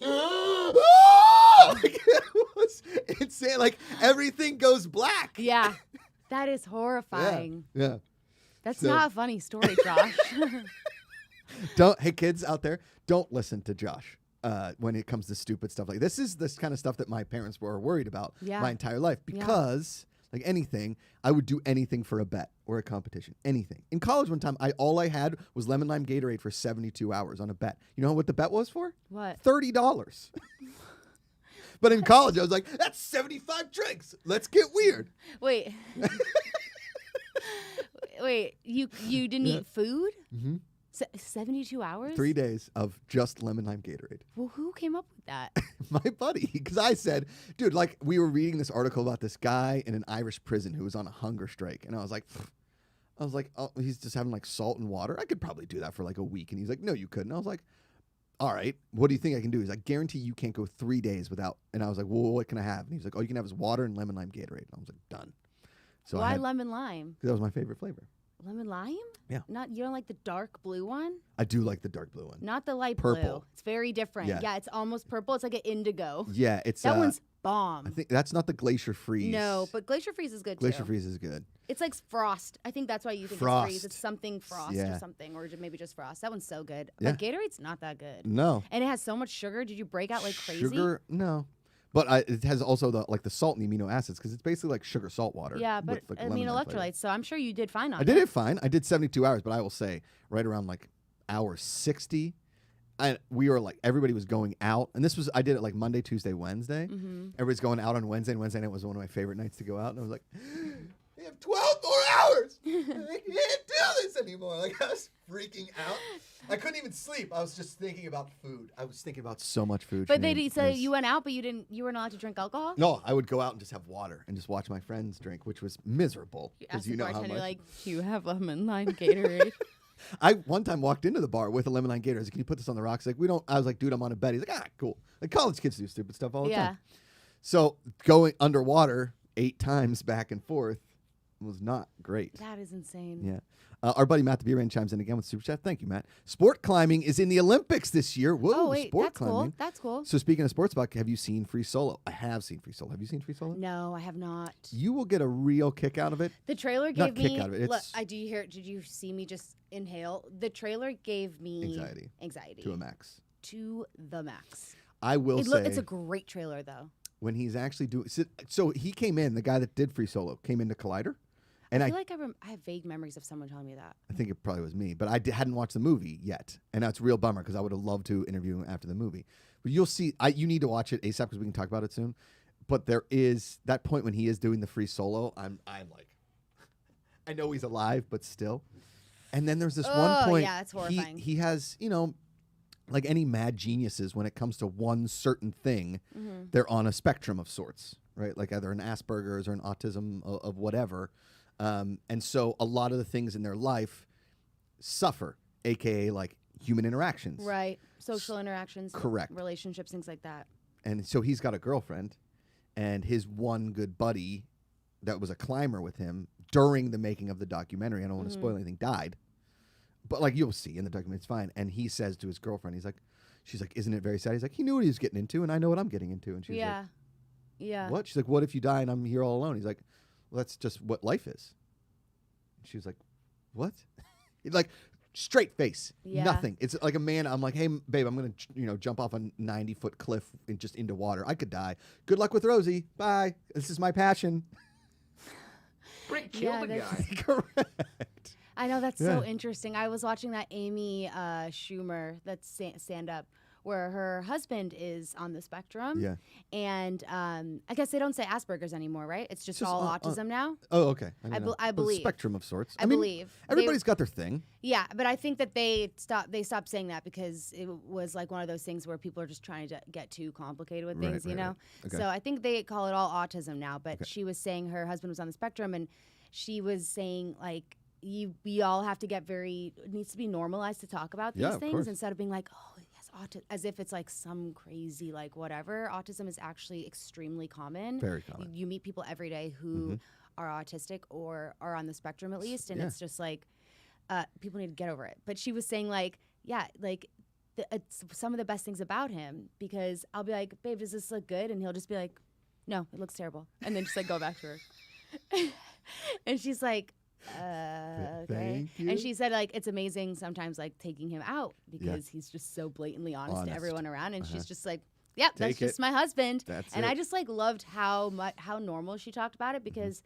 like, it was insane. Like everything goes black. Yeah. That is horrifying. Yeah. That's So- not a funny story, Josh. Hey kids out there, don't listen to Josh when it comes to stupid stuff like this. Is this kind of stuff that my parents were worried about Yeah. my entire life, because like anything, I would do anything for a bet or a competition. Anything. In college one time, all I had was lemon lime Gatorade for 72 hours on a bet. You know what the bet was for? What? $30. But in college, I was like, that's 75 drinks. Let's get weird. Wait. Wait, you didn't eat food? Mm-hmm. 72 hours? 3 days of just lemon lime Gatorade. Well, who came up with that? My buddy, because I said, dude, like we were reading this article about this guy in an Irish prison who was on a hunger strike. And I was like, oh, he's just having like salt and water. I could probably do that for like a week. And he's like, no, you couldn't. I was like, all right, what do you think I can do? He's like, guarantee you can't go 3 days without. And I was like, well, what can I have? And he's like, all you can have is water and lemon lime Gatorade. And I was like, done. So Why lemon lime? Because that was my favorite flavor. Lemon lime? Yeah. You don't like the dark blue one? I do like the dark blue one. Not the light Purple. blue. It's very different. Yeah. Yeah, it's almost purple. It's like an indigo. Yeah, it's That one's bomb. I think that's not the Glacier Freeze. No, but Glacier Freeze is good Glacier too. Freeze is good. It's like Frost. I think that's why you think Frost. it's Freeze. It's something Frost Yeah. or something, or maybe just Frost. That one's so good. Yeah. But Gatorade's not that good. No. And it has so much sugar. Did you break out like crazy? Sugar? No. But it has also the salt and the amino acids, because it's basically like sugar salt water. Yeah, but with, like, I mean lemon lime flavor. electrolytes. So I'm sure you did fine on I did it fine. I did 72 hours, but I will say right around like hour 60, we were like, everybody was going out. And I did it like Monday, Tuesday, Wednesday. Mm-hmm. Everybody's going out on Wednesday, and Wednesday night was one of my favorite nights to go out. And I was like, we have 12 more hours. I can't do this anymore. Like I was freaking out. I couldn't even sleep. I was just thinking about food. I was thinking about so much food. But Sinead. so you went out, but you were not allowed to drink alcohol? No, I would go out and just have water and just watch my friends drink, which was miserable. Ask you the know how bartender, much. like, you have lemon lime Gatorade. I one time walked into the bar with a lemon lime Gatorade. I was like, can you put this on the rocks? Like, we don't. I was like, dude, I'm on a bet. He's like, cool. Like college kids do stupid stuff all the time. So going underwater 8 times back and forth was not great. That is insane. Yeah. Our buddy Matt the Beer Man chimes in again with Super Chat. Thank you, Matt. Sport climbing is in the Olympics this year. Whoa, Oh, wait, sport that's climbing. cool. That's cool. So speaking of sports, Buck, have you seen Free Solo? I have seen Free Solo. Have you seen Free Solo? No, I have not. You will get a real kick out of it. The trailer Not gave me. kick out of it, Look, it's- did you see me just inhale? The trailer gave me anxiety To a max. To the max. I will say It's a great trailer though. when he's actually doing. So he came in. The guy that did Free Solo came into Collider, and I feel like I have vague memories of someone telling me that. I think it probably was me, but I hadn't watched the movie yet, and that's a real bummer because I would have loved to interview him after the movie. But you'll see. You need to watch it ASAP because we can talk about it soon. But there is that point when he is doing the Free Solo. I'm like, I know he's alive, but still. And then there's this one point. Yeah, it's horrifying. He has, like any mad geniuses, when it comes to one certain thing, they're on a spectrum of sorts, right? Like either an Asperger's or an autism of whatever. And so a lot of the things in their life suffer, aka like human interactions. Right. Social interactions. Correct. Relationships, things like that. And so he's got a girlfriend, and his one good buddy that was a climber with him during the making of the documentary, I don't want to spoil anything, died. but like you'll see in the document, it's fine. And he says to his girlfriend, she's like, isn't it very sad? He's like, he knew what he was getting into, and I know what I'm getting into. And she's like, yeah. what? She's like, what if you die and I'm here all alone? He's like, well, that's just what life is. And she was like, what? Like straight face, nothing. It's like a man. I'm like, hey, babe, I'm gonna jump off a 90-foot cliff and just into water. I could die. Good luck with Rosie. Bye. This is my passion. Kill the guy. Correct. I know, that's so interesting. I was watching that Amy Schumer, that's stand-up, where her husband is on the spectrum. Yeah. And I guess they don't say Asperger's anymore, right? It's just all autism now. Oh, okay. I believe. Spectrum of sorts. I believe. Everybody's got their thing. Yeah, but I think that they stopped saying that because it was like one of those things where people are just trying to get too complicated with things, you know? Right. Okay. So I think they call it all autism now, but she was saying her husband was on the spectrum, and she was saying, like, we all have to get it needs to be normalized to talk about these things instead of being like, oh, as if it's like some crazy like whatever. Autism is actually extremely common. Very common. You meet people every day who are autistic or are on the spectrum at least, and it's just like people need to get over it. But she was saying like, it's some of the best things about him, because I'll be like, babe, does this look good? And he'll just be like, no, it looks terrible, and then just like go back to her. And she's like, okay. Thank you. And she said like it's amazing sometimes like taking him out because he's just so blatantly honest to everyone around, and she's just like, yep, that's just my husband. And I just like loved how normal she talked about it, because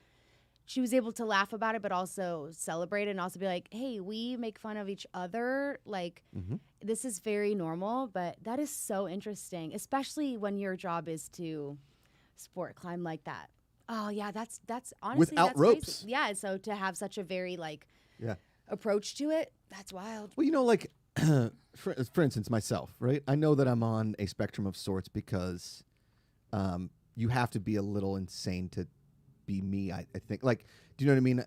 she was able to laugh about it but also celebrate it, and also be like, hey, we make fun of each other, like this is very normal. But that is so interesting, especially when your job is to sport climb like that. Oh yeah, that's honestly without that's ropes. crazy. Yeah, so to have such a very approach to it, that's wild. Well, like for instance, myself, right? I know that I'm on a spectrum of sorts because you have to be a little insane to be me. I think, like, do you know what I mean?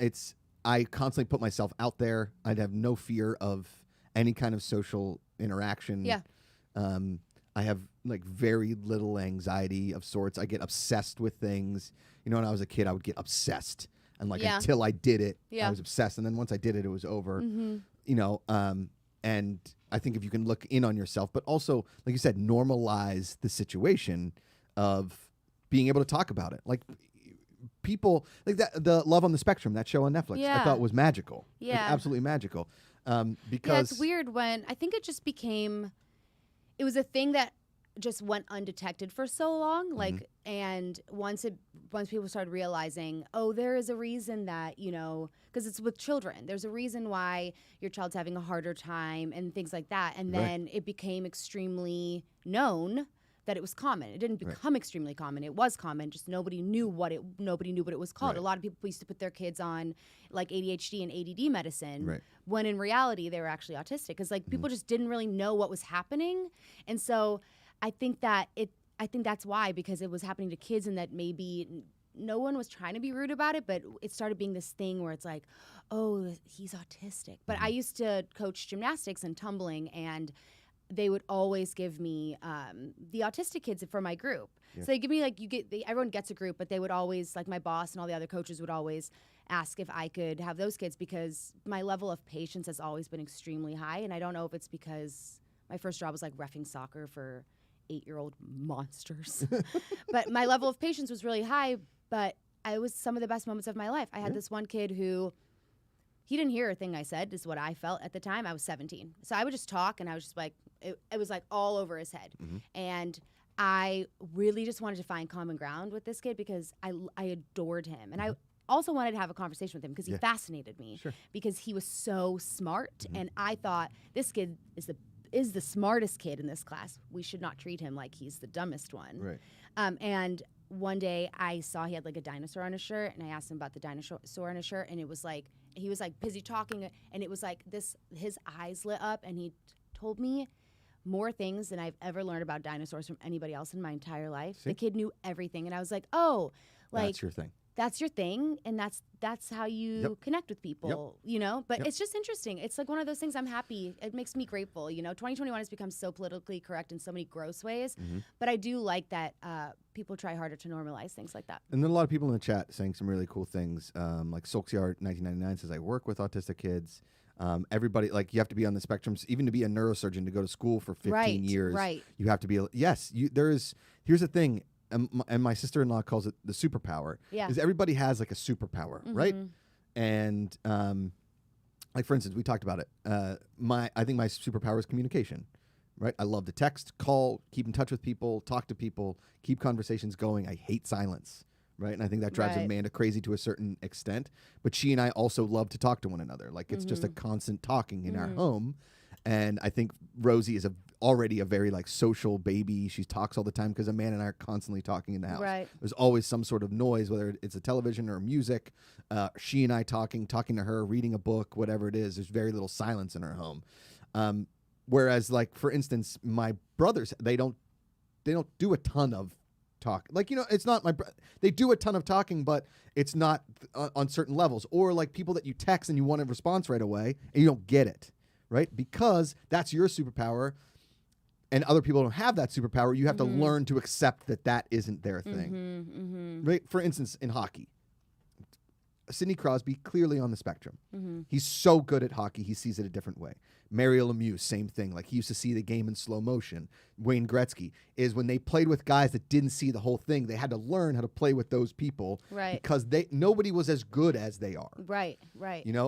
I constantly put myself out there. I'd have no fear of any kind of social interaction. Yeah. I have like very little anxiety of sorts. I get obsessed with things. When I was a kid, I would get obsessed, and like until I did it, I was obsessed. And then once I did it, it was over. And I think if you can look in on yourself, but also, like you said, normalize the situation of being able to talk about it. Like people like that, the Love on the Spectrum, that show on Netflix, I thought was magical. Yeah. Like, absolutely magical. Because it's weird when I think it just became, it was a thing that just went undetected for so long, like, and once people started realizing, oh, there is a reason that, because it's with children, there's a reason why your child's having a harder time and things like that, and then it became extremely known that it was common. It didn't become extremely common. It was common, just nobody knew what it was called. A lot of people used to put their kids on like ADHD and ADD medicine when in reality they were actually autistic, because like people just didn't really know what was happening. And so I think that's why, because it was happening to kids, and that maybe no one was trying to be rude about it, but it started being this thing where it's like, oh, he's autistic. But I used to coach gymnastics and tumbling, and they would always give me the autistic kids for my group. So they give me everyone gets a group, but they would always, like my boss and all the other coaches would always ask if I could have those kids, because my level of patience has always been extremely high. And I don't know if it's because my first job was like reffing soccer for 8-year-old monsters. But my level of patience was really high, but it was some of the best moments of my life. I had this one kid who, he didn't hear a thing I said, is what I felt at the time. I was 17. So I would just talk, and I was just like, it was like all over his head. And I really just wanted to find common ground with this kid, because I adored him. And I also wanted to have a conversation with him because he fascinated me, because he was so smart. And I thought, this kid is the smartest kid in this class. We should not treat him like he's the dumbest one. And one day I saw he had like a dinosaur on his shirt, and I asked him about the dinosaur on his shirt, and it was like, he was like busy talking, and it was like this, his eyes lit up, and he told me more things than I've ever learned about dinosaurs from anybody else in my entire life. The kid knew everything, and I was like, oh, like, that's your thing. That's your thing, and that's how you connect with people, But it's just interesting. It's like one of those things. I'm happy. It makes me grateful. 2021 has become so politically correct in so many gross ways, but I do like that people try harder to normalize things like that. And then a lot of people in the chat saying some really cool things. Like Solxiart 1999 says, I work with autistic kids. Everybody, like, you have to be on the spectrum. Even to be a neurosurgeon, to go to school for 15 years, you have to be. Here's the thing, and my sister-in-law calls it the superpower. Yeah. Is everybody has like a superpower, right? And like, for instance, we talked about it. I think my superpower is communication, right? I love to text, call, keep in touch with people, talk to people, keep conversations going. I hate silence. Right. And I think that drives Amanda crazy to a certain extent. But she and I also love to talk to one another. Like, it's just a constant talking in our home. And I think Rosie is already a very like social baby. She talks all the time because Amanda and I are constantly talking in the house. Right. There's always some sort of noise, whether it's a television or music. She and I talking to her, reading a book, whatever it is. There's very little silence in our home. Whereas, like, for instance, my brothers, they don't do a ton of talk. Like, it's not they do a ton of talking, but it's not on certain levels. Or like people that you text and you want a response right away and you don't get it, right? Because that's your superpower and other people don't have that superpower. You have to learn to accept that isn't their thing. Right? For instance, in hockey, Sidney Crosby, clearly on the spectrum. He's so good at hockey, he sees it a different way. Mario Lemieux, same thing. Like, he used to see the game in slow motion. Wayne Gretzky is when they played with guys that didn't see the whole thing, they had to learn how to play with those people, because nobody was as good as they are. Right.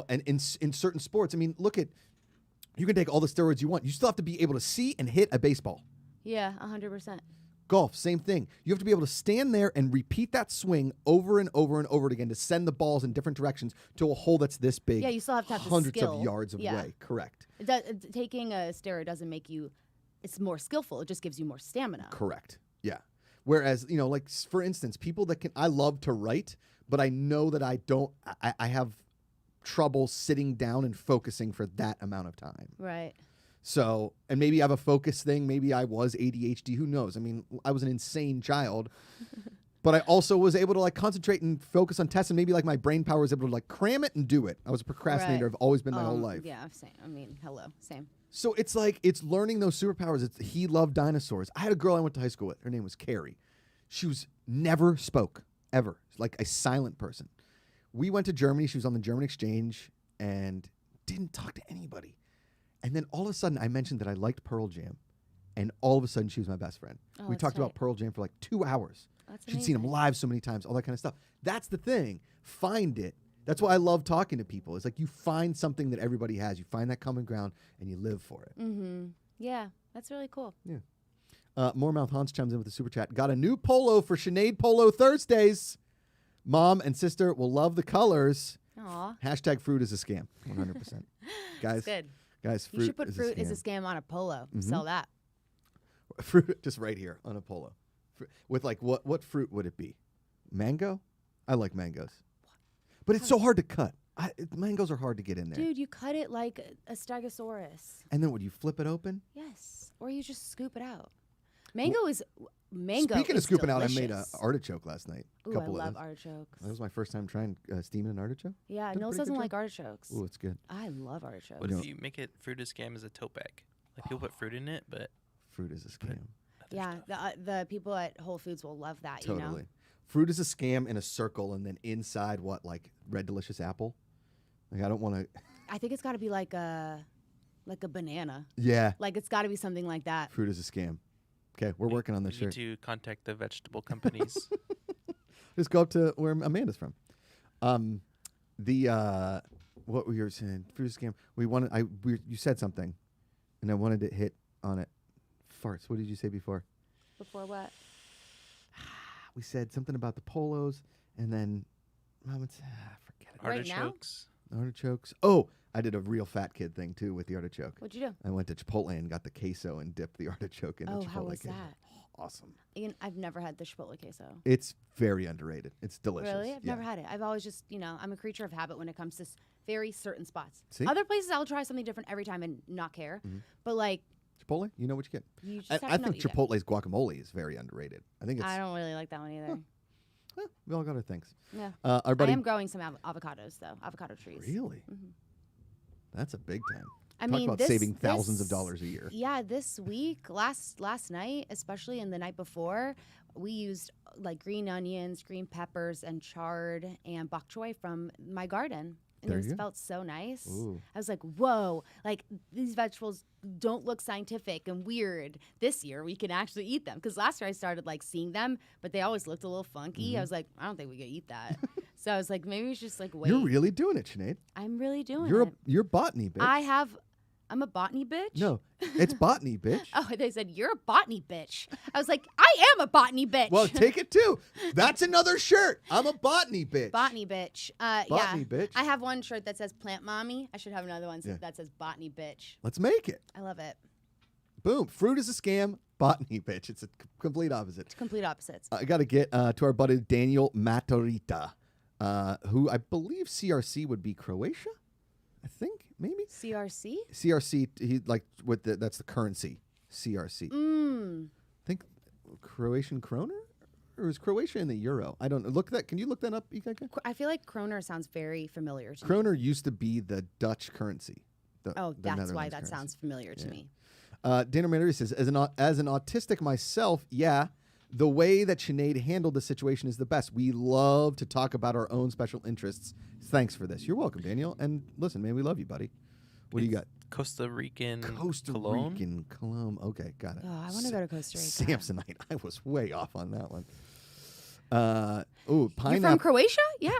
And in certain sports, I mean, you can take all the steroids you want. You still have to be able to see and hit a baseball. Yeah, 100%. Golf, same thing. You have to be able to stand there and repeat that swing over and over and over again to send the balls in different directions to a hole that's this big. Yeah, you still have to have hundreds the skill. of yards away. Correct. Taking a steroid doesn't make you, it's more skillful. It just gives you more stamina. Correct. Yeah. Whereas, like, for instance, people that I love to write, but I know that I have trouble sitting down and focusing for that amount of time. Right. So, and maybe I have a focus thing. Maybe I was ADHD. Who knows? I mean, I was an insane child, but I also was able to like concentrate and focus on tests. And maybe like my brain power was able to like cram it and do it. I was a procrastinator. I've always been my whole life. Yeah, same. I mean, same. So it's like, it's learning those superpowers. He loved dinosaurs. I had a girl I went to high school with. Her name was Carrie. She never spoke, ever. Like a silent person. We went to Germany. She was on the German exchange and didn't talk to anybody. And then all of a sudden, I mentioned that I liked Pearl Jam. And all of a sudden, she was my best friend. We talked about Pearl Jam for like 2 hours. She'd seen them live so many times, all that kind of stuff. That's the thing. Find it. That's why I love talking to people. It's like you find something that everybody has. You find that common ground, and you live for it. Yeah, that's really cool. Yeah. Moremouth Hans chimes in with the super chat. Got a new polo for Sinead Polo Thursdays. Mom and sister will love the colors. Aw. Hashtag fruit is a scam. 100%. Guys. That's good. Guys, fruit you should put fruit is a scam on a polo. Sell that. Fruit just right here on a polo. With like what fruit would it be? Mango? I like mangoes. But it's so hard to cut. Mangoes are hard to get in there. Dude, you cut it like a stegosaurus. And then would you flip it open? Yes. Or you just scoop it out. Mango is Speaking of scooping delicious. out, I made an artichoke last night. Ooh, I love artichokes. That was my first time trying steaming an artichoke. Yeah, Nils doesn't like artichokes. Ooh, it's good. I love artichokes. What if you make it fruit is scam as a tote bag? Like, people put fruit in it, but fruit is a scam. Yeah, the people at Whole Foods will love that. Totally. You know? Fruit is a scam in a circle, and then inside what, like red delicious apple? Like, I don't want to. I think it's got to be like a banana. Yeah. Like, it's got to be something like that. Fruit is a scam. Okay, we're working on this shirt. You need to contact the vegetable companies. Just go up to where Amanda's from. What were you saying? Fruit is a scam. You said something, and I wanted to hit on it. Farts. What did you say before? Before what? We said something about the polos, and then forget it. Artichokes. Artichokes. Oh, I did a real fat kid thing too with the artichoke. What'd you do? I went to Chipotle and got the queso and dipped the artichoke in the Chipotle how was queso. that? Awesome. I've never had the Chipotle queso. It's very underrated. It's delicious. Really? I've never had it. I've always just, I'm a creature of habit when it comes to very certain spots. See? Other places I'll try something different every time and not care. But like Chipotle, you know what you get. You just have to I know think what you get. Chipotle's guacamole is very underrated. I think it's. I don't really like that one either. Well, we all got our things. Yeah. Our buddy. I am growing some avocados though, avocado trees. Really? That's a big time. I Talk mean, about saving thousands of dollars a year. Yeah, this week, last night, especially, and the night before, we used like green onions, green peppers, and chard and bok choy from my garden. And There it you go. felt so nice. Ooh. I was like, whoa, like these vegetables don't look scientific and weird. This year we can actually eat them. Because last year I started like seeing them, but they always looked a little funky. I was like, I don't think we can eat that. So I was like, maybe we should just like wait. You're really doing it, Sinead. I'm really doing You're it. you're botany, bitch. I'm a botany bitch. No, it's botany, bitch. Oh, they said, you're a botany bitch. I was like, I am a botany bitch. Well, take it too. That's another shirt. I'm a botany bitch. Botany bitch. Botany bitch. I have one shirt that says plant mommy. I should have another one Yeah. that says botany bitch. Let's make it. I love it. Boom. Fruit is a scam. Botany, bitch. It's a complete opposite. It's complete opposites. I got to get to our buddy Daniel Matarita, who I believe CRC would be Croatia. I think maybe CRC? CRC. He like with that's the currency. CRC. I think Croatian kroner, or is Croatia in the euro? I don't know. Look that. Can you look that up, Ikaka? I feel like kroner sounds very familiar to me. Kroner used to be the Dutch currency. Oh, that's why Netherlands that currency. sounds familiar to me. Dana Matarita says, as an autistic myself, yeah, the way that Sinead handled the situation is the best. We love to talk about our own special interests. Thanks for this. You're welcome, Daniel. And listen, man, we love you, buddy. What do you got? Costa Rican Costa cologne? Rican cologne. Okay, got it. Oh, I want to go to Costa Rica. Samsonite. I was way off on that one. Pineapple. You're from Croatia? Yeah.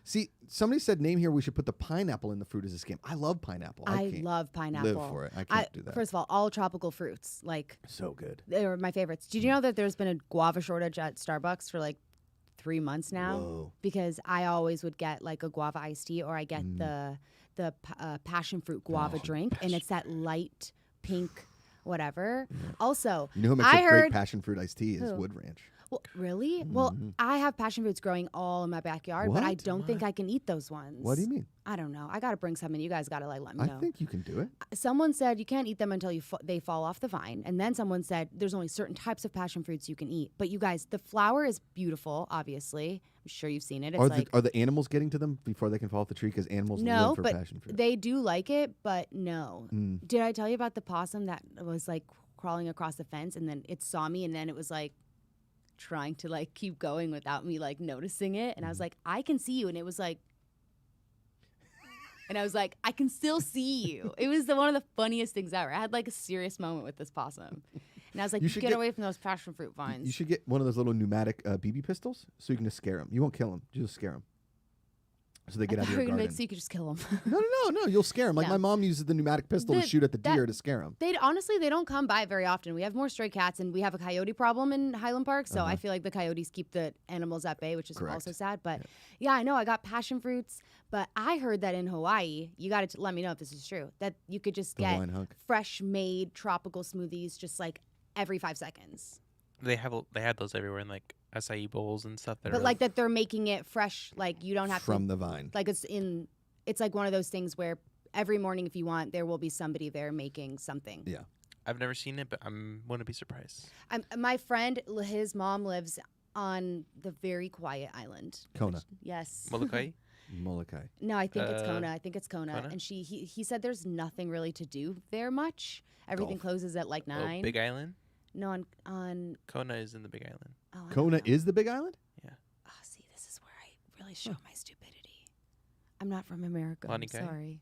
See, somebody said name here we should put the pineapple in the fruit as a scam. I love pineapple. I can't love pineapple. live for it. I can't do that. First of all tropical fruits, like So good. they're my favorites. Did you know that there's been a guava shortage at Starbucks for like 3 months now? Whoa. Because I always would get like a guava iced tea, or I get the passion fruit guava drink, and it's that light pink, whatever. Also, You know who makes I a great heard. passion fruit iced tea is Who? Wood Ranch. Well, really? Well, I have passion fruits growing all in my backyard, but I What? don't think I can eat those ones. What do you mean? I don't know. I got to bring some, and you guys got to like let me I know. think you can do it. Someone said you can't eat them until they fall off the vine, and then someone said there's only certain types of passion fruits you can eat. But you guys, the flower is beautiful. Obviously, I'm sure you've seen it. It's Are the animals getting to them before they can fall off the tree? Because animals no, live for but passion fruit. they do like it. But no, did I tell you about the possum that was like crawling across the fence, and then it saw me, and then it was like trying to like keep going without me like noticing it, and I was like, I can see you, and it was like. And I was like, I can still see you. It was one of the funniest things ever. I had like a serious moment with this possum. And I was like, You should get get- away from those passion fruit vines. You should get one of those little pneumatic BB pistols so you can just scare them. You won't kill them. You just scare them. So they get I out thought of you your were gonna garden. make so you could just kill them. No. You'll scare them. Like No. my mom uses the pneumatic pistol to shoot at the deer to scare them. They honestly, they don't come by very often. We have more stray cats, and we have a coyote problem in Highland Park. So I feel like the coyotes keep the animals at bay, which is Correct. also sad. But yeah, I know I got passion fruits. But I heard that in Hawaii, you got to let me know if this is true, that you could just The get Hawaiian hunk. fresh made tropical smoothies just like every 5 seconds. They have those everywhere in like acai bowls and stuff. That But are like that they're making it fresh, like you don't have From to the vine. like it's like one of those things where every morning if you want there will be somebody there making something. Yeah. I've never seen it, but I'm wouldn't be surprised. My friend, his mom lives on the very quiet island. Kona. Yes. Molokai? Molokai. No, I think it's Kona. Kona? And he said there's nothing really to do there much. Everything Golf. closes at like 9. Oh, Big Island? No, on Kona is in the Big Island. oh, I don't Kona know. is the big island? Oh, see, this is where I really show my stupidity. I'm not from America. I'm Lanikai? sorry.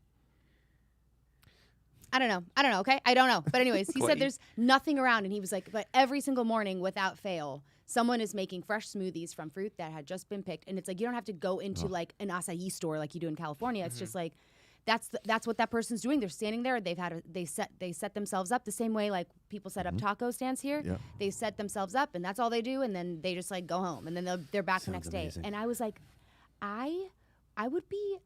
I don't know. Okay, I don't know. But anyways, he Kauai. said there's nothing around, and he was like, but every single morning, without fail, someone is making fresh smoothies from fruit that had just been picked, and it's like you don't have to go into like an acai store like you do in California. It's just like that's what that person's doing. They're standing there. They set themselves up the same way like people set up taco stands here. Yeah. They set themselves up, and that's all they do, and then they just like go home, and then they're back the Sounds next amazing. day. And I was like, I would be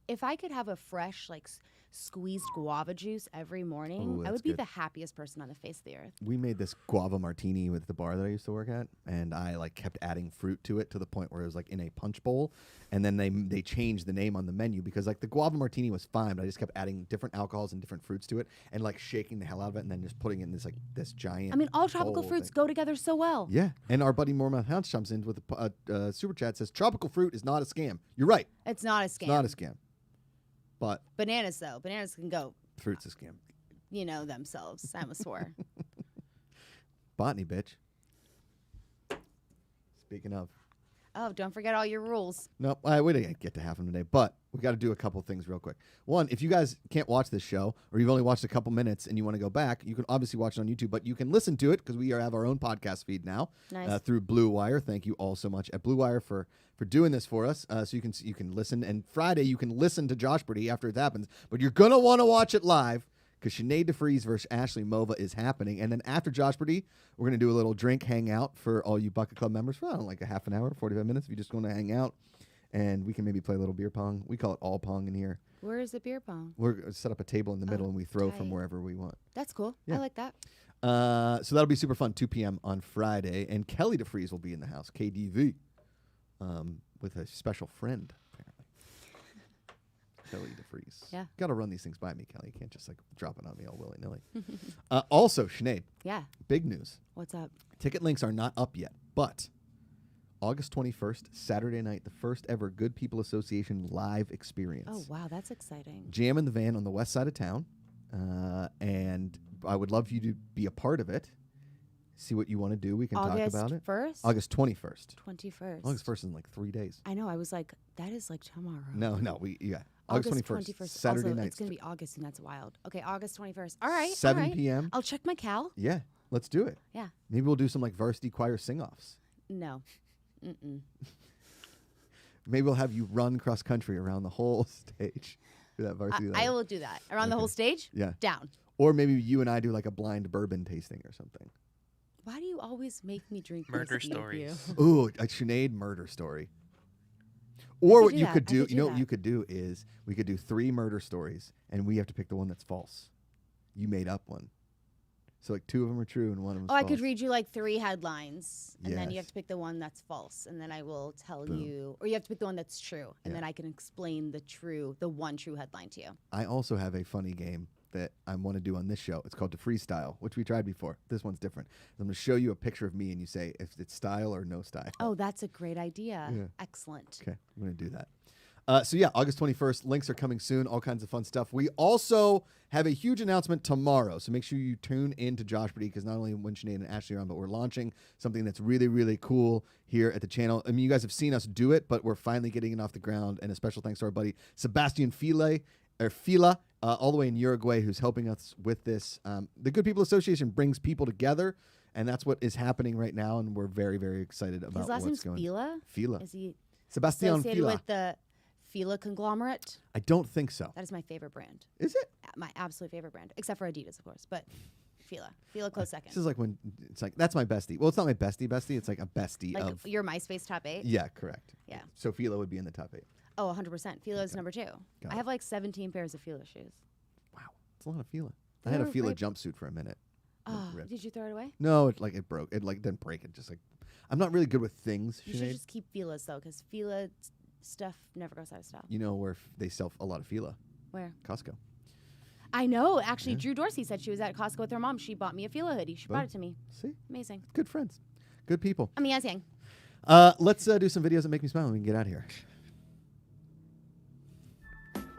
if I could have a fresh like squeezed guava juice every morning. Ooh, I that's would be good. the happiest person on the face of the earth. We made this guava martini with the bar that I used to work at, and I like kept adding fruit to it to the point where it was like in a punch bowl, and then they changed the name on the menu because like the guava martini was fine, but I just kept adding different alcohols and different fruits to it, and like shaking the hell out of it, and then just putting it in this giant. I mean, all tropical bowl fruits thing. go together so well. Yeah, and our buddy Mormouth Hounds jumps in with a super chat says tropical fruit is not a scam. You're right, It's not a scam. it's not a scam, but Bananas though, bananas can go, fruit's a scam. themselves. I almost swore. Botany, bitch. Speaking of. Oh, don't forget all your rules. No, we didn't get to half them today, but we got to do a couple things real quick. One, if you guys can't watch this show or you've only watched a couple minutes and you want to go back, you can obviously watch it on YouTube, but you can listen to it because we have our own podcast feed now through Blue Wire. Thank you all so much at Blue Wire for doing this for us. So you can listen. And Friday, you can listen to Josh Brady after it happens, but you're going to want to watch it live because Sinead de Vries versus Ashley Mova is happening. And then after Josh Brady, we're going to do a little drink hangout for all you Bucket Club members for like a half an hour, 45 minutes if you just want to hang out. And we can maybe play a little beer pong. We call it all pong in here. Where is the beer pong? We're going to set up a table in the middle and we throw from wherever we want. That's cool. Yeah. I like that. So that'll be super fun, 2 p.m. on Friday. And Kelly de Vries will be in the house, KDV, with a special friend, apparently. Kelly de Vries. Yeah. Got to run these things by me, Kelly. You can't just like drop it on me all willy-nilly. Also, Sinead. Yeah. Big news. What's up? Ticket links are not up yet, but August 21st, Saturday night, the first ever Good People Association live experience. Oh, wow. That's exciting. Jam in the Van on the west side of town. And I would love for you to be a part of it. See what you want to do. We can talk about it. August 1st? August 21st. 21st. August 1st is in like 3 days. I know. I was like, that is like tomorrow. No. August 21st. Saturday also, night. It's going to be August, and that's wild. Okay, August 21st. All right. 7 all right. p.m. I'll check my cal. Yeah, let's do it. Yeah. Maybe we'll do some like varsity choir sing-offs. No. Mm-mm. Maybe we'll have you run cross country around the whole stage. For that varsity. I will do that. Around the whole stage? Yeah. Down. Or maybe you and I do like a blind bourbon tasting or something. Why do you always make me drink Murder whiskey with stories. you? Ooh, a Sinead murder story. Or what you could do, I could do what you could do is we could do 3 murder stories and we have to pick the one that's false. You made up one. So like 2 of them are true and 1 of them is false. I could read you like 3 headlines, and then you have Yes. to pick the one that's false, and then I will tell Boom. you, or you have to pick the one that's true, and Yeah. then I can explain the one true headline to you. I also have a funny game that I want to do on this show. It's called the freestyle, which we tried before. This one's different. I'm going to show you a picture of me and you say if it's style or no style. Oh, that's a great idea. Yeah. Excellent. Okay, I'm going to do that. So yeah, August 21st, links are coming soon, all kinds of fun stuff. We also have a huge announcement tomorrow, so make sure you tune in to Josh Brady because not only when Sinead and Ashley are on, but we're launching something that's really, really cool here at the channel. I mean, you guys have seen us do it, but we're finally getting it off the ground, and a special thanks to our buddy Sebastian Fila, all the way in Uruguay, who's helping us with this. The Good People Association brings people together, and that's what is happening right now, and we're very, very excited about His last what's name's going Fila? Fila. Is he Sebastian associated Fila. with the Fila conglomerate? I don't think so. That is my favorite brand. Is it? My absolute favorite brand, except for Adidas, of course, but Fila. Fila close second. This is like when it's like, that's my bestie. Well, it's not my bestie. It's like a bestie Like of. your MySpace top 8? Yeah, correct. Yeah. So Fila would be in the top 8. Oh, 100%. Fila is number 2. Got I it. have like 17 pairs of Fila shoes. Wow. It's a lot of Fila. I had a They're Fila great. jumpsuit for a minute. Oh, ripped. did you throw it away? No, it broke. It like didn't break. It just like, I'm not really good with things, You should Sinead. just keep Fila's though, because Fila stuff never goes out of style. You know where they sell a lot of Fila? Where? Costco. I know. Actually, Yeah. Drew Dorsey said she was at Costco with her mom. She bought me a Fila hoodie. She brought it to me. See? Amazing. Good friends. Good people. Amazing. Let's do some videos that make me smile and we can get out of here.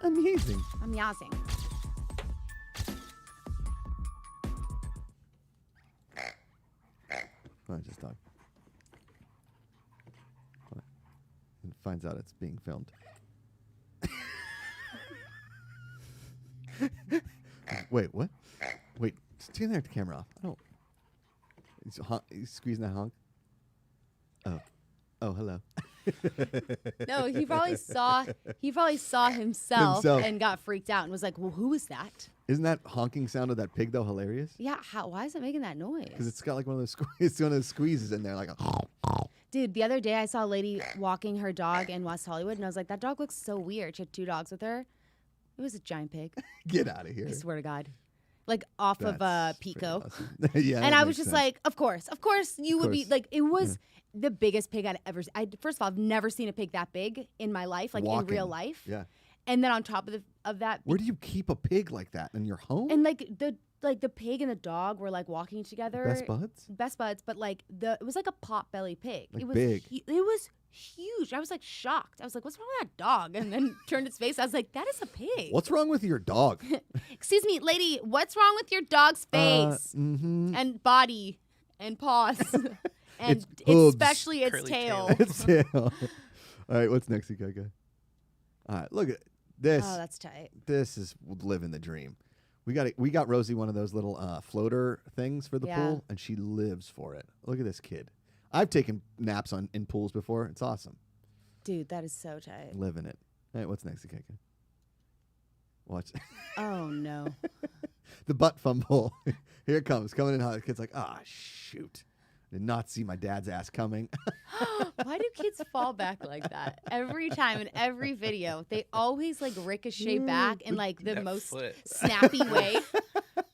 Amazing. Amazing. Oh, just dog. What? And finds out it's being filmed. Wait, what? Wait, turn that camera off. I don't. He's squeezing that honk. Oh, hello. No, he probably saw himself and got freaked out and was like, "Well, who is that?" Isn't that honking sound of that pig though hilarious? Yeah. Why is it making that noise? Because it's got like one of those squeezes in there, like a. Dude, the other day I saw a lady walking her dog in West Hollywood, and I was like, that dog looks so weird. She had 2 dogs with her. It was a giant pig. Get out of here. I swear to God. Like off of That's Pico. pretty awesome. Yeah. And that I was makes just sense. like, of course you would be course. like, it was the biggest pig I'd ever seen. First of all, I've never seen a pig that big in my life, like in real Walking. life. Yeah. And then on top of that, Where do you keep a pig like that in your home? and like the pig and the dog were like walking together. Best buds? But like it was like a pot belly pig. Like it was big. It was huge. I was like shocked. I was like, what's wrong with that dog? And then turned its face. I was like, that is a pig. What's wrong with your dog? Excuse me, lady, what's wrong with your dog's face and body and paws and Its hooves. especially its Curly tail? tail. It's tail. All right, what's next, you guy? All right, look at this. Oh, that's tight. This is living the dream. We got Rosie one of those little floater things for the pool, and she lives for it. Look at this kid. I've taken naps in pools before. It's awesome. Dude, that is so tight. Living it. All right, what's next, Kika? Watch. Oh, no. The butt fumble. Here it comes. Coming in hot. The kid's like, shoot. Did not see my dad's ass coming. Why do kids fall back like that? Every time in every video, they always like ricochet back in like the most snappy way.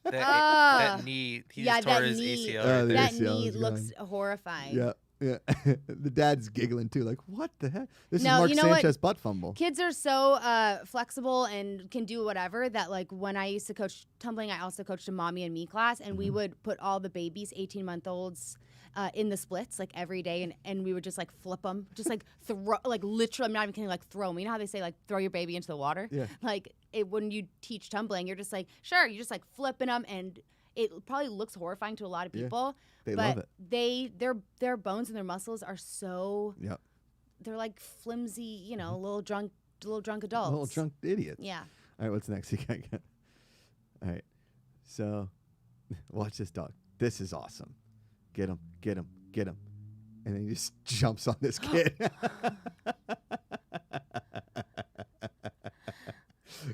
That knee, he just tore that his knee. ACL. That knee looks horrifying. Yeah. Yeah. The dad's giggling too, like, what the heck? This No, is Mark Sanchez butt fumble. Kids are so flexible and can do whatever that, like, when I used to coach tumbling, I also coached a mommy and me class, and we would put all the babies, 18-month-olds, in the splits, like, every day, and we would just, like, flip them. Just, like, throw, like, literally, I'm not even kidding, like, throw them. You know how they say, like, throw your baby into the water? Yeah. Like, when you teach tumbling, you're just like, sure, you're just, like, flipping them, and it probably looks horrifying to a lot of people. They but love it. Their bones and their muscles are so they're like flimsy, you know, little drunk adults. Little drunk idiots. Yeah. All right, what's next? All right. So watch this dog. This is awesome. Get him. And then he just jumps on this kid.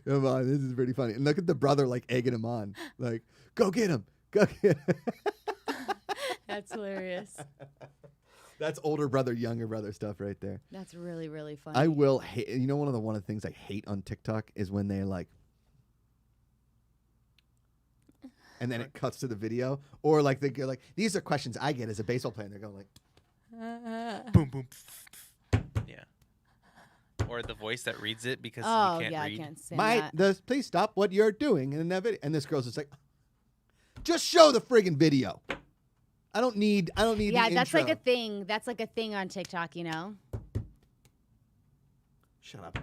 Come on, this is pretty funny. And look at the brother like egging him on. Like, go get him. That's hilarious. That's older brother, younger brother stuff right there. That's really, really funny. I will hate, you know, one of the things I hate on TikTok is when they're like, and then it cuts to the video, or like they go like, these are questions I get as a baseball player. And they're going like, Boom, boom. Yeah. Or the voice that reads it because you can't read. I can't stand that. Please stop what you're doing in that video. And this girl's just like, just show the friggin' video. I don't need Yeah, the that's intro. like a thing. That's like a thing on TikTok, you know? Shut up.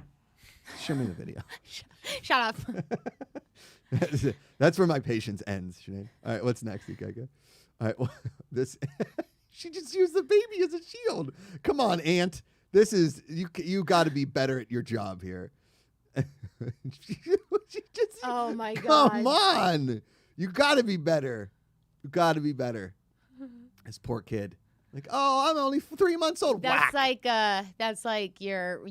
Show me the video. Shut up. That's where my patience ends, Sinead. All right, what's next, Ikeka? All right, well, this she just used the baby as a shield. Come on, Aunt. This is you got to be better at your job here. Oh my god. Come on. You got to be better. You got to be better. This poor kid. Like, oh, I'm only 3 months old. That's Whack. like your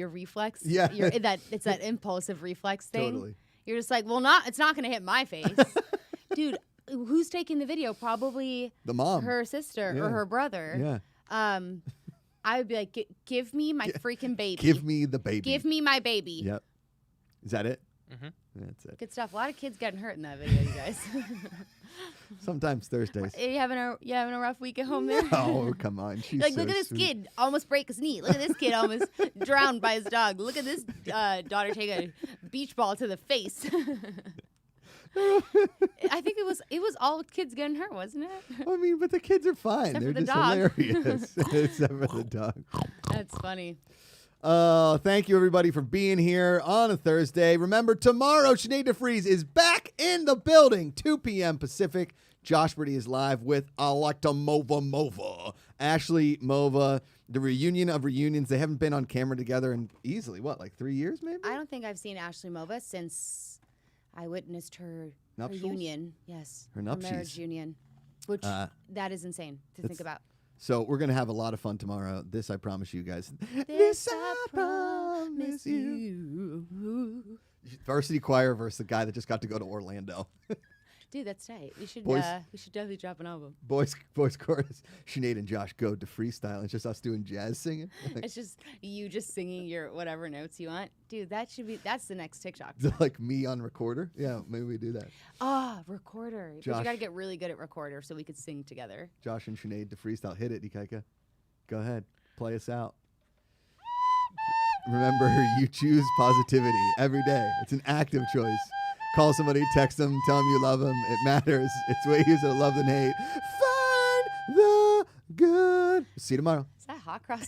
reflex. Yeah. It's that impulsive reflex thing. Totally. You're just like, well, it's not gonna hit my face. Dude, who's taking the video? Probably The mom. her sister Yeah. or her brother. Yeah. I would be like, give me my freaking baby. Give me the baby. Give me my baby. Yep. Is that it? Mm-hmm. That's it. Good stuff. A lot of kids getting hurt in that video, you guys. Sometimes Thursdays. Are you having a rough week at home there? Oh, come on. She's Like, so look at this sweet. kid almost break his knee. Look at this kid almost drowned by his dog. Look at this daughter take a beach ball to the face. I think it was all kids getting hurt, wasn't it? I mean, but the kids are fine. Except They're for the just dog. hilarious. Except for the dog. That's funny. Thank you, everybody, for being here on a Thursday. Remember, tomorrow, Sinead de Vries is back in the building, 2 p.m. Pacific. Josh Brady is live with Alekta Mova. Ashley Mova, the reunion of reunions. They haven't been on camera together in easily, like 3 years, maybe? I don't think I've seen Ashley Mova since I witnessed her Nuptials? union. Yes. Her marriage nuptials. union. Which, that is insane to think about. So we're going to have a lot of fun tomorrow. This I promise you guys. This I promise you. Varsity choir versus the guy that just got to go to Orlando. Dude, that's tight. We should Boys- definitely drop an album. Boys chorus. Sinead and Josh go to freestyle. It's just us doing jazz singing. It's just you just singing your whatever notes you want. Dude, that's the next TikTok. Like me on recorder. Yeah, maybe we do that. Recorder. But Josh. you got to get really good at recorder so we could sing together. Josh and Sinead to freestyle. Hit it, Ikaika. Go ahead. Play us out. Remember, you choose positivity every day. It's an active choice. Call somebody, text them, tell them you love them. It matters. It's way easier to love than hate. Find the good. See you tomorrow. Is that hot cross?